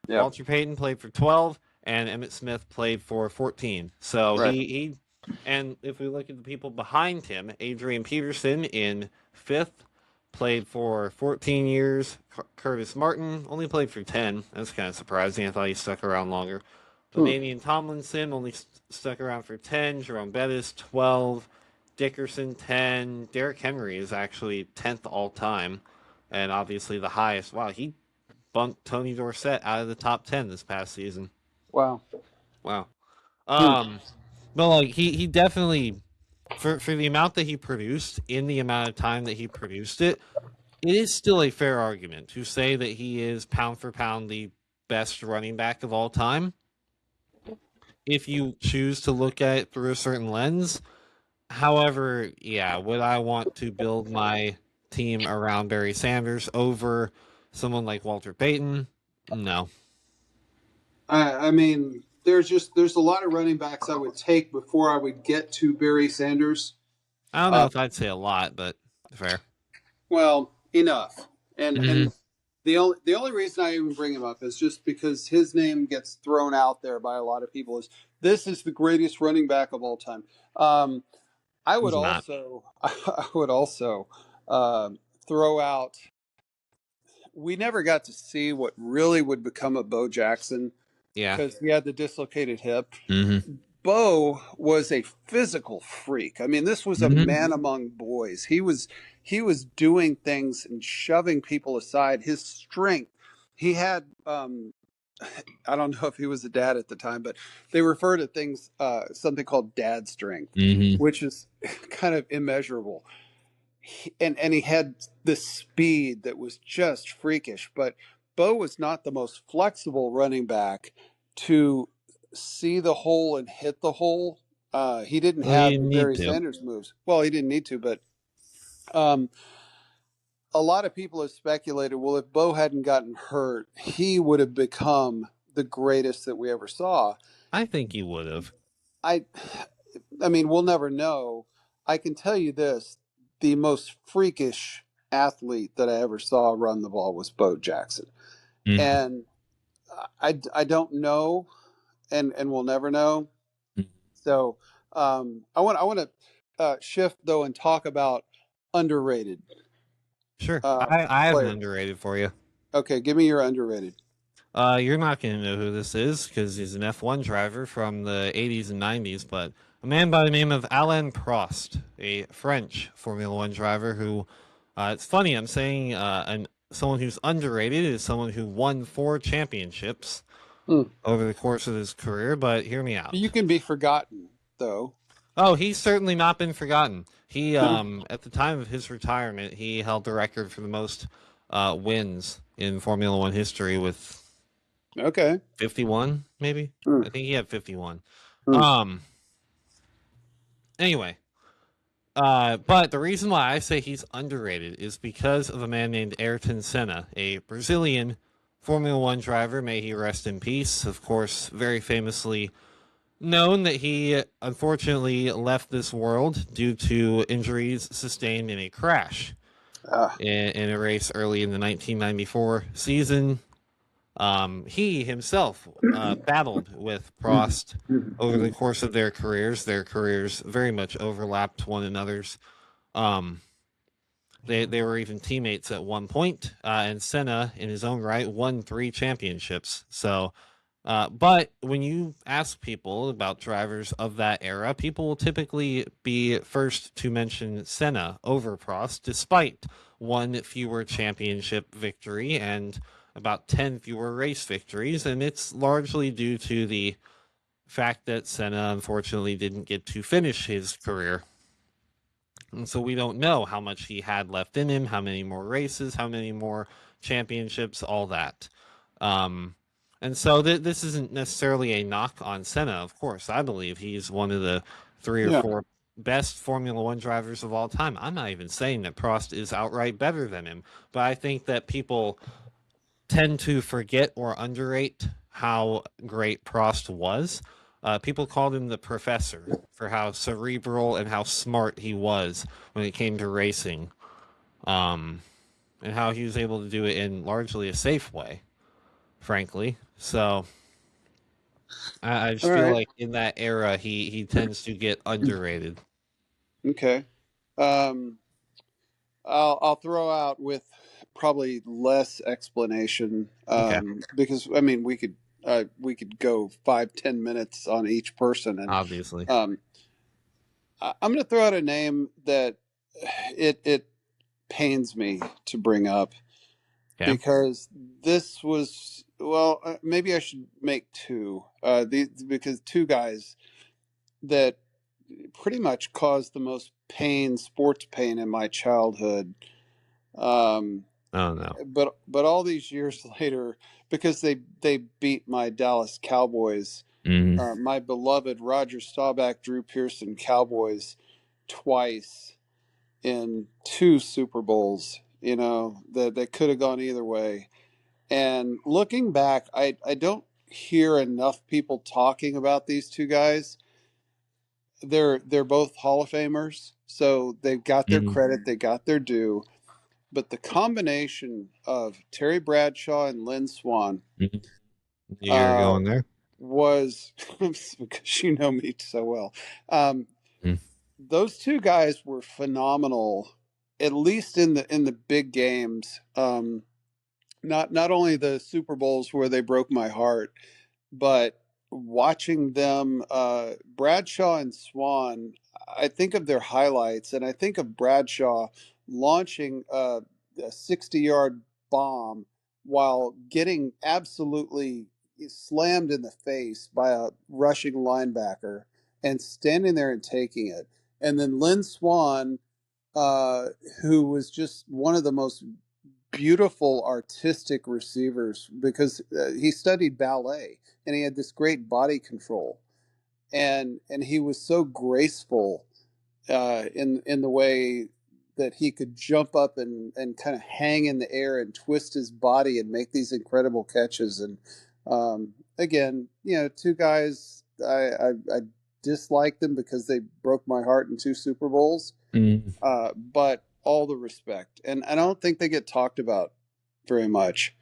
Yep. Walter Payton played for 12, and Emmitt Smith played for 14. So Right. And if we look at the people behind him, Adrian Peterson in 5th played for 14 years. Curtis Martin only played for 10. That's kind of surprising. I thought he stuck around longer. Ladainian Tomlinson only stuck around for 10. Jerome Bettis, 12. Dickerson, 10. Derrick Henry is actually 10th all time, and obviously the highest. Wow, he bumped Tony Dorsett out of the top 10 this past season. Wow. But like he definitely, for the amount that he produced in the amount of time that he produced it, it is still a fair argument to say that he is pound for pound the best running back of all time. If you choose to look at it through a certain lens. However, yeah, would I want to build my team around Barry Sanders over someone like Walter Payton? No. I mean, there's a lot of running backs I would take before I would get to Barry Sanders. I don't know if I'd say a lot, but fair. Well, enough. And the only reason I even bring him up is just because his name gets thrown out there by a lot of people. This is the greatest running back of all time. I would also throw out. We never got to see what really would become of Bo Jackson. Yeah. Because he had the dislocated hip. Mm-hmm. Bo was a physical freak. I mean, this was a man among boys. He was doing things and shoving people aside. His strength. He had I don't know if he was a dad at the time, but they refer to things something called dad strength, which is kind of immeasurable. And he had this speed that was just freakish. But Bo was not the most flexible running back to see the hole and hit the hole. He didn't have the Barry Sanders moves. Well, he didn't need to, but a lot of people have speculated, well, if Bo hadn't gotten hurt, he would have become the greatest that we ever saw. I think he would have. I mean, we'll never know. I can tell you this. The most freakish athlete that I ever saw run the ball was Bo Jackson. And I don't know, and we'll never know. So I want to shift, though, and talk about underrated. Sure. I have an underrated for you. Okay, give me your underrated. You're not going to know who this is because he's an F1 driver from the 80s and 90s, but a man by the name of Alain Prost, a French Formula One driver who, it's funny, I'm saying someone who's underrated is someone who won 4 championships over the course of his career, but hear me out. You can be forgotten, though. Oh, he's certainly not been forgotten. He, at the time of his retirement, he held the record for the most wins in Formula One history with 51, maybe. I think he had 51. Anyway, but the reason why I say he's underrated is because of a man named Ayrton Senna, a Brazilian Formula One driver. May he rest in peace. Of course, very famously known that he unfortunately left this world due to injuries sustained in a crash in a race early in the 1994 season. He himself battled with Prost over the course of their careers. Their careers very much overlapped one another's. Um, they were even teammates at one point, and Senna, in his own right, won 3 championships. So, but when you ask people about drivers of that era, people will typically be first to mention Senna over Prost, despite one fewer championship victory and about 10 fewer race victories. And it's largely due to the fact that Senna unfortunately didn't get to finish his career. And so we don't know how much he had left in him, how many more races, how many more championships, all that. Um, and so this isn't necessarily a knock on Senna, of course. I believe he's one of the 3 or 4 best Formula One drivers of all time. I'm not even saying that Prost is outright better than him, but I think that people tend to forget or underrate how great Prost was. People called him the professor for how cerebral and how smart he was when it came to racing, um, and how he was able to do it in largely a safe way, frankly. So I just All feel right. like in that era, he tends to get underrated. Okay. Um, I'll throw out with probably less explanation, Okay, because I mean we could go 5-10 minutes on each person, and obviously. um, I'm going to throw out a name that it pains me to bring up Okay. because this was, well, maybe I should make two, because two guys that pretty much caused the most pain, sports pain, in my childhood. Um, Oh no. but all these years later, because they beat my Dallas Cowboys, Mm. my beloved Roger Staubach, Drew Pearson Cowboys, twice in two Super Bowls. You know that could have gone either way. And looking back, I don't hear enough people talking about these two guys. They're both Hall of Famers, so they've got their Mm. credit, they got their due. But the combination of Terry Bradshaw and Lynn Swan Mm. You're uh, going there. was, because you know me so well. Um, Mm. those two guys were phenomenal, at least in the big games. Not only the Super Bowls where they broke my heart, but watching them, Bradshaw and Swan. I think of their highlights, and I think of Bradshaw launching a 60-yard bomb while getting absolutely slammed in the face by a rushing linebacker and standing there and taking it. And then Lynn Swan, uh, who was just one of the most beautiful artistic receivers because he studied ballet and he had this great body control, and he was so graceful in the way that he could jump up and kind of hang in the air and twist his body and make these incredible catches. And again, you know, two guys I dislike them because they broke my heart in two Super Bowls, Mm. but all the respect, and I don't think they get talked about very much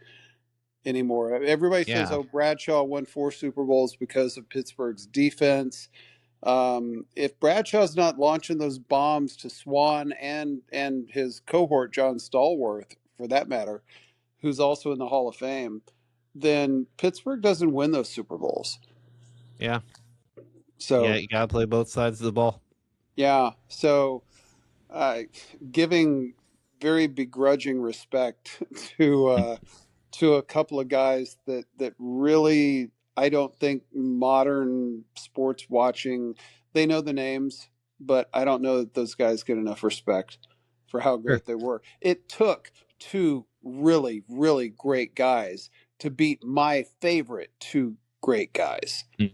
anymore. Everybody says, Yeah. "Oh, Bradshaw won 4 Super Bowls because of Pittsburgh's defense." If Bradshaw's not launching those bombs to Swan and his cohort John Stallworth, for that matter, who's also in the Hall of Fame, then Pittsburgh doesn't win those Super Bowls. Yeah. Yeah. So You gotta play both sides of the ball. yeah, so uh, giving very begrudging respect to a couple of guys that really, I don't think modern sports watching, they know the names, but I don't know that those guys get enough respect for how Sure. great they were. It took two really really great guys to beat my favorite two great guys, Mm.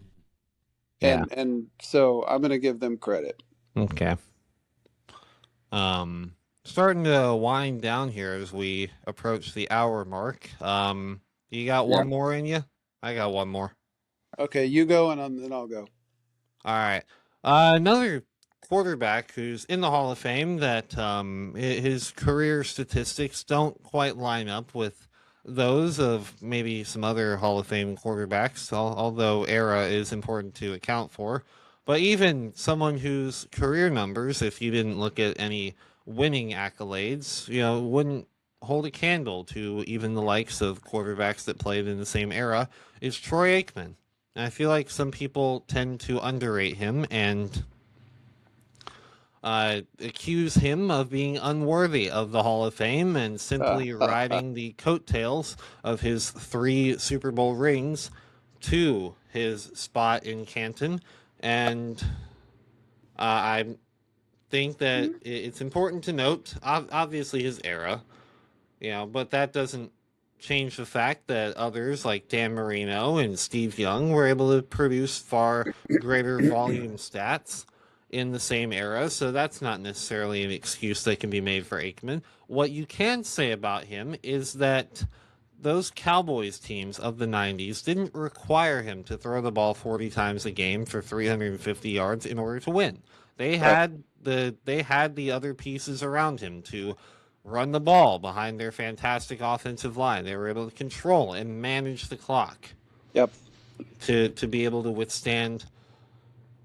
Yeah. and so I'm going to give them credit. Okay. Um, Starting to wind down here as we approach the hour mark. You got Yeah. one more in you? I got one more. Okay, you go, and then I'll go. All right. Another quarterback who's in the Hall of Fame that his career statistics don't quite line up with those of maybe some other Hall of Fame quarterbacks, although era is important to account for. But even someone whose career numbers, if you didn't look at any winning accolades, wouldn't hold a candle to even the likes of quarterbacks that played in the same era, is Troy Aikman. And I feel like some people tend to underrate him and accuse him of being unworthy of the Hall of Fame and simply riding the coattails of his 3 Super Bowl rings to his spot in Canton. And I think that it's important to note, obviously, his era, but that doesn't change the fact that others like Dan Marino and Steve Young were able to produce far greater volume stats in the same era. So that's not necessarily an excuse that can be made for Aikman. What you can say about him is that those Cowboys teams of the 90s didn't require him to throw the ball 40 times a game for 350 yards in order to win. They Right. had the other pieces around him to run the ball behind their fantastic offensive line. They were able to control and manage the clock Yep. to be able to withstand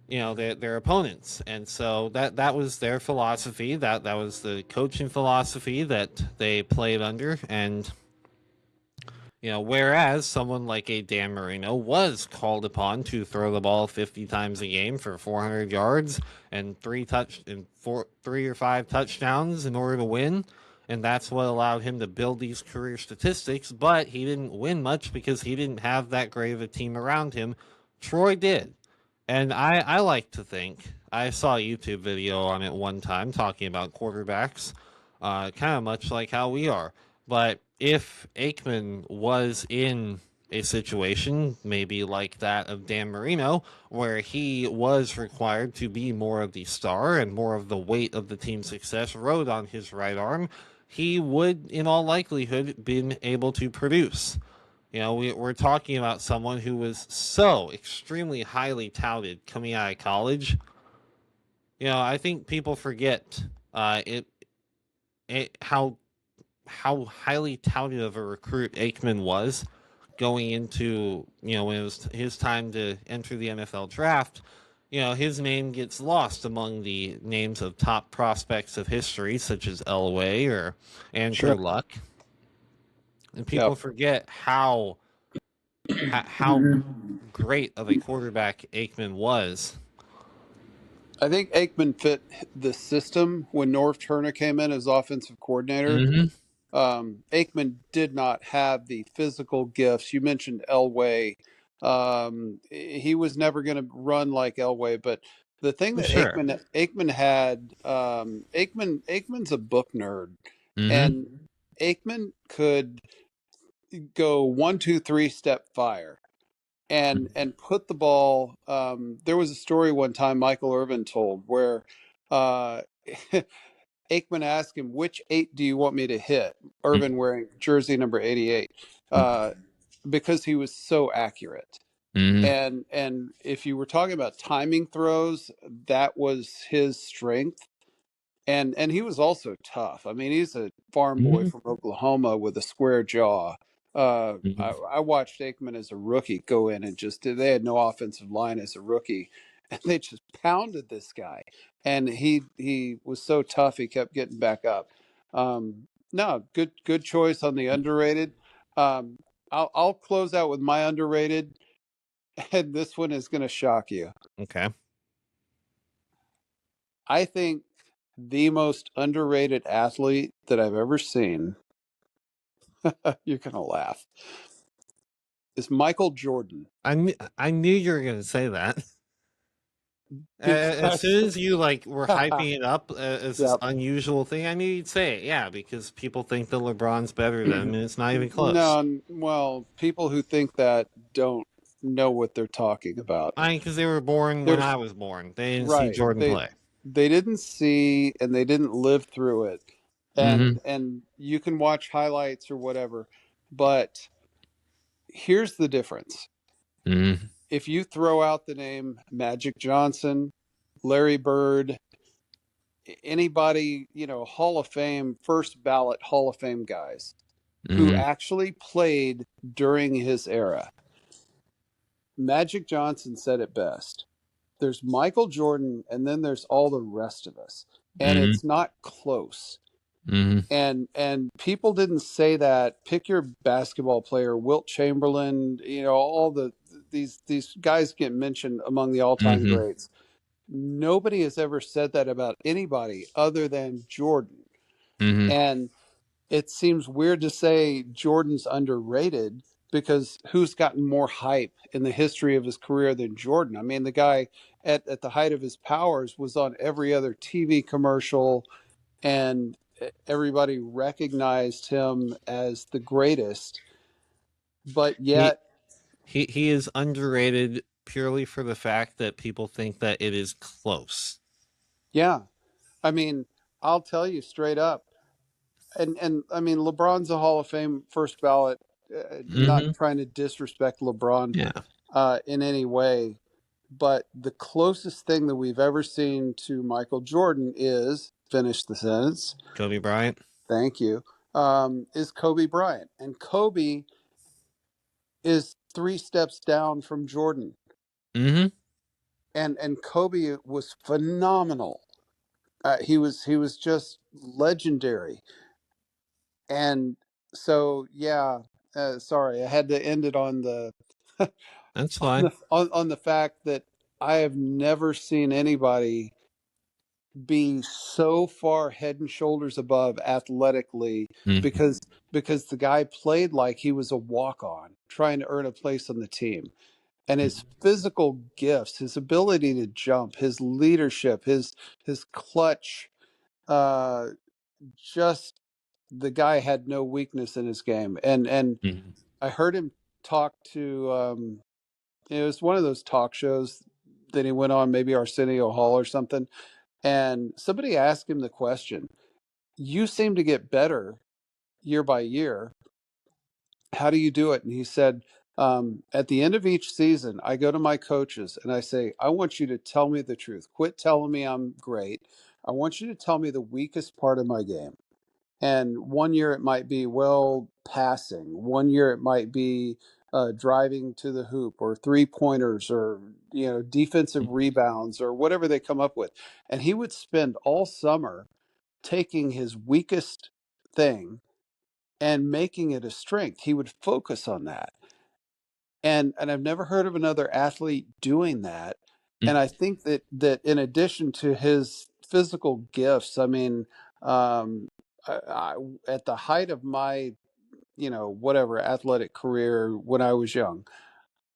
their opponents. And so that was their philosophy. That was the coaching philosophy that they played under. And whereas someone like a Dan Marino was called upon to throw the ball 50 times a game for 400 yards and 3 or 5 touchdowns in order to win, and that's what allowed him to build these career statistics. But he didn't win much because he didn't have that great of a team around him. Troy did, and I like to think I saw a YouTube video on it one time talking about quarterbacks, kind of much like how we are. But if Aikman was in a situation maybe like that of Dan Marino, where he was required to be more of the star and more of the weight of the team's success rode on his right arm, he would, in all likelihood, been able to produce. We're talking about someone who was so extremely highly touted coming out of college. I think people forget it, how highly touted of a recruit Aikman was going into, when it was his time to enter the NFL draft. His name gets lost among the names of top prospects of history, such as Elway or Andrew Sure. Luck. And people Yep. forget how great of a quarterback Aikman was. I think Aikman fit the system when Norv Turner came in as offensive coordinator. Mm-hmm. Aikman did not have the physical gifts. You mentioned Elway. He was never going to run like Elway, but the thing that Sure. Aikman had, Aikman's a book nerd, Mm-hmm. and Aikman could go 1, 2, 3 step fire and put the ball. There was a story one time Michael Irvin told where uh, Aikman asked him, "Which 8 do you want me to hit?" Irvin wearing jersey number 88, uh, because he was so accurate. Mm-hmm. And if you were talking about timing throws, that was his strength. And he was also tough. I mean, he's a farm boy Mm-hmm. from Oklahoma with a square jaw. I watched Aikman as a rookie go in and just they had no offensive line as a rookie, and they just pounded this guy. And he was so tough, he kept getting back up. No, good choice on the underrated. Um, I'll close out with my underrated, and this one is going to shock you. Okay. I think the most underrated athlete that I've ever seen, you're going to laugh, is Michael Jordan. I knew you were gonna say that. As Because, soon as you were hyping it up as this yep. unusual thing, I knew you'd say it. Yeah, because people think that LeBron's better than him, and it's not even close. No, well, people who think that don't know what they're talking about. I mean, because they were born when I There's was born. They didn't see right. Jordan They play. they didn't see and they didn't live through it. Mm-hmm. And you can watch highlights or whatever, but here's the difference. Mm-hmm. If you throw out the name Magic Johnson, Larry Bird, anybody, Hall of Fame, first ballot Hall of Fame guys, who Mm-hmm. actually played during his era. Magic Johnson said it best. There's Michael Jordan, and then there's all the rest of us. And Mm-hmm. it's not close. Mm-hmm. And people didn't say that. Pick your basketball player, Wilt Chamberlain, all these guys get mentioned among the all-time Mm-hmm. greats. Nobody has ever said that about anybody other than Jordan. Mm-hmm. And it seems weird to say Jordan's underrated because who's gotten more hype in the history of his career than Jordan? I mean, the guy at the height of his powers was on every other TV commercial, and everybody recognized him as the greatest. But He yet, he is underrated purely for the fact that people think that it is close. yeah, I mean, I'll tell you straight up, and I mean, LeBron's a Hall of Fame first ballot. Not Mm-hmm. trying to disrespect LeBron Yeah. in any way, but the closest thing that we've ever seen to Michael Jordan is, finish the sentence, Kobe Bryant. thank you, is Kobe Bryant. And Kobe is three steps down from Jordan. Mm-hmm. And Kobe was phenomenal. He was just legendary. And so, yeah, sorry, I had to end it on the That's fine. on the fact that I have never seen anybody be so far head and shoulders above athletically, Mm-hmm. because the guy played like he was a walk-on trying to earn a place on the team. And his physical gifts, his ability to jump, his leadership, his clutch, uh just, the guy had no weakness in his game. And Mm-hmm. I heard him talk to, it was one of those talk shows that he went on, maybe Arsenio Hall or something, and somebody asked him the question, you seem to get better year by year. How do you do it? And he said, at the end of each season, I go to my coaches and I say, I want you to tell me the truth. Quit telling me I'm great. I want you to tell me the weakest part of my game. And one year it might be, well, passing. One year it might be driving to the hoop, or three pointers, or defensive rebounds, or whatever they come up with. And he would spend all summer taking his weakest thing and making it a strength. He would focus on that. And I've never heard of another athlete doing that. And I think that in addition to his physical gifts, I mean, um, at the height of my, whatever athletic career when I was young,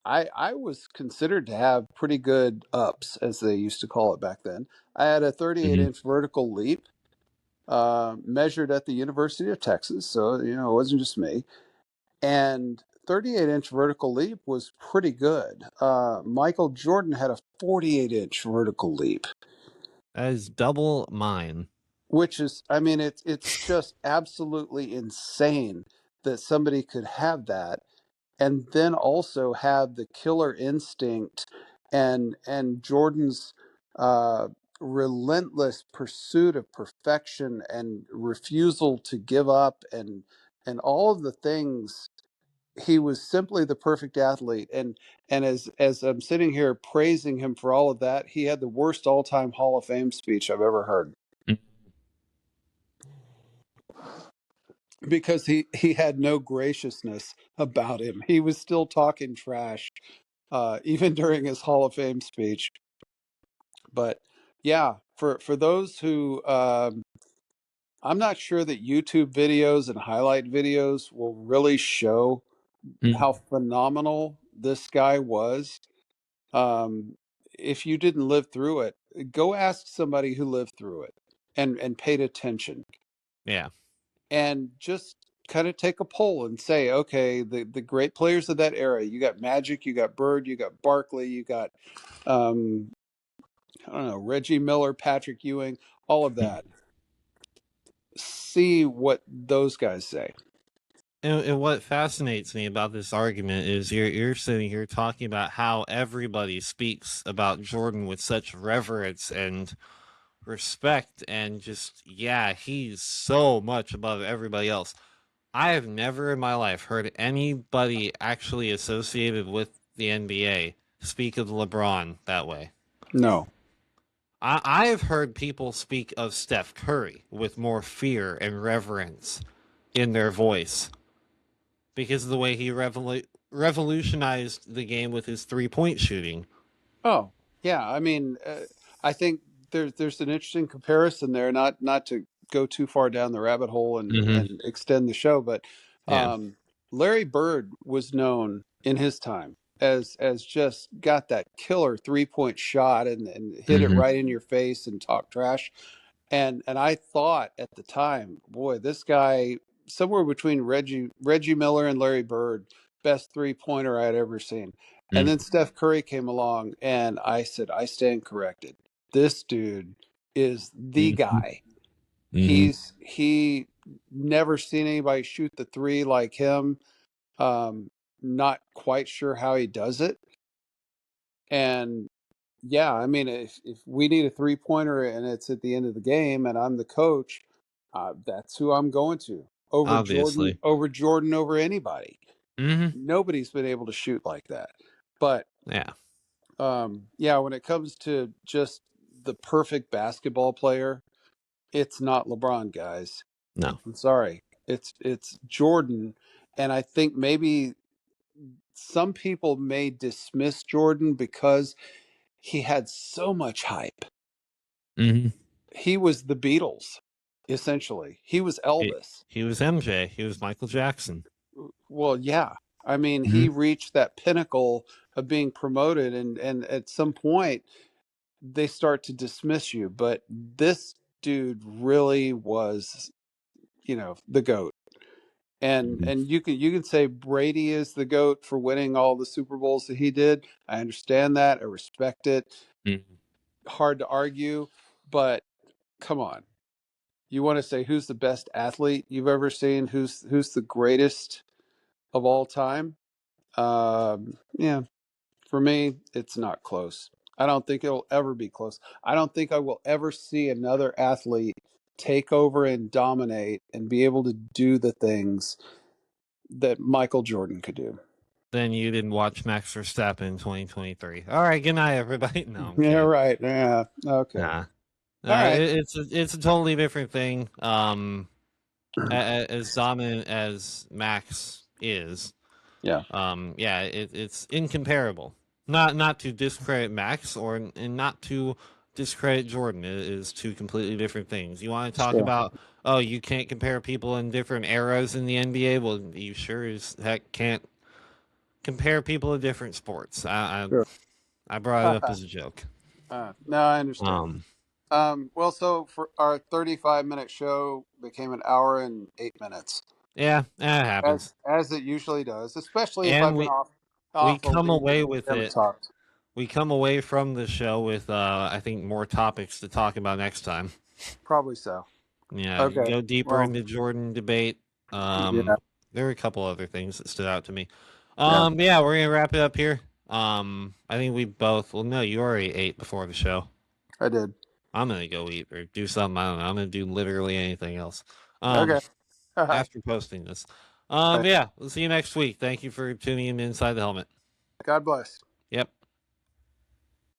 I was considered to have pretty good ups, as they used to call it back then. I had a 38 Mm-hmm. inch vertical leap, measured at the University of Texas. So, it wasn't just me. And 38-inch vertical leap was pretty good. Michael Jordan had a 48-inch vertical leap, That is double mine. which is, I mean, it's just absolutely insane that somebody could have that, and then also have the killer instinct, and Jordan's uh, relentless pursuit of perfection and refusal to give up, and all of the things. He was simply the perfect athlete. And as I'm sitting here praising him for all of that, he had the worst all-time Hall of Fame speech I've ever heard, Mm. because he had no graciousness about him. He was still talking trash, even during his Hall of Fame speech. But yeah, for those who, I'm not sure that YouTube videos and highlight videos will really show Mm. how phenomenal this guy was. um, if you didn't live through it, go ask somebody who lived through it, and paid attention, Yeah. and just kind of take a poll and say, okay, the great players of that era, you got Magic, you got Bird, you got Barkley, you got, um, I don't know, Reggie Miller, Patrick Ewing, all of Mm. that. See what those guys say. And what fascinates me about this argument is you're sitting here talking about how everybody speaks about Jordan with such reverence and respect, and just, yeah, he's so much above everybody else. I have never in my life heard anybody actually associated with the NBA speak of LeBron that way. No. I have heard people speak of Steph Curry with more fear and reverence in their voice because of the way he revolutionized the game with his 3-point shooting. Oh, yeah. I mean, I think there's an interesting comparison there. Not to go too far down the rabbit hole Mm-hmm. and extend the show, but Yeah. um, Larry Bird was known in his time as just got that killer 3-point shot and hit it Mm-hmm. right in your face and talk trash. And I thought at the time, boy, this guy somewhere between Reggie Miller and Larry Bird, best 3-pointer I had ever seen. And then Steph Curry came along, and I said, I stand corrected. This dude is the Mm-hmm. guy. Mm-hmm. He never seen anybody shoot the three like him. Um, Not quite sure how he does it. And yeah, I mean, if we need a 3-pointer and it's at the end of the game, and I'm the coach, that's who I'm going to Obviously. over Jordan, over anybody. Mm-hmm. Nobody's been able to shoot like that. But Yeah. yeah, when it comes to just the perfect basketball player, it's not LeBron, guys. No. I'm sorry, it's Jordan, and I think maybe some people may dismiss Jordan because he had so much hype. Mm-hmm. He was the Beatles, essentially. He was Elvis. He was MJ. He was Michael Jackson. Well, yeah. I mean, Mm-hmm. he reached that pinnacle of being promoted, and at some point they start to dismiss you. But this dude really was, the GOAT. And you can say Brady is the GOAT for winning all the Super Bowls that he did. I understand that. I respect it. Mm-hmm. Hard to argue, but come on. You want to say who's the best athlete you've ever seen? Who's the greatest of all time? Yeah, for me, it's not close. I don't think it'll ever be close. I don't think I will ever see another athlete take over and dominate and be able to do the things that Michael Jordan could do. Then you didn't watch Max Verstappen in 2023. All right, good night, everybody. No, I'm Yeah, kidding. right. Yeah. Okay. Nah, All right. it's a totally different thing. As dominant as Max is, Yeah. yeah, it's incomparable. Not to discredit Max and not to discredit Jordan. It is two completely different things. You want to talk Sure. about, oh, you can't compare people in different eras in the NBA? Well, you sure as heck can't compare people to different sports. Sure. I brought it up as a joke. No, I understand. Um, Well, so for our 35-minute show became an hour and 8 minutes, yeah, that as happens. as it usually does. Especially if I've And been we off a come week and away we with haven't it. talked. We come away from the show with I think more topics to talk about next time. Probably so. Yeah, Okay. go deeper Well, into Jordan debate. yeah, There were a couple other things that stood out to me. yeah, Yeah, we're gonna wrap it up here. I think we both. Well, no, you already ate before the show. I did. I'm gonna go eat or do something. I don't know. I'm gonna do literally anything else. Um, Okay. All right. after posting this. All right. Yeah, we'll see you next week. Thank you for tuning in to Inside the Helmet. God bless.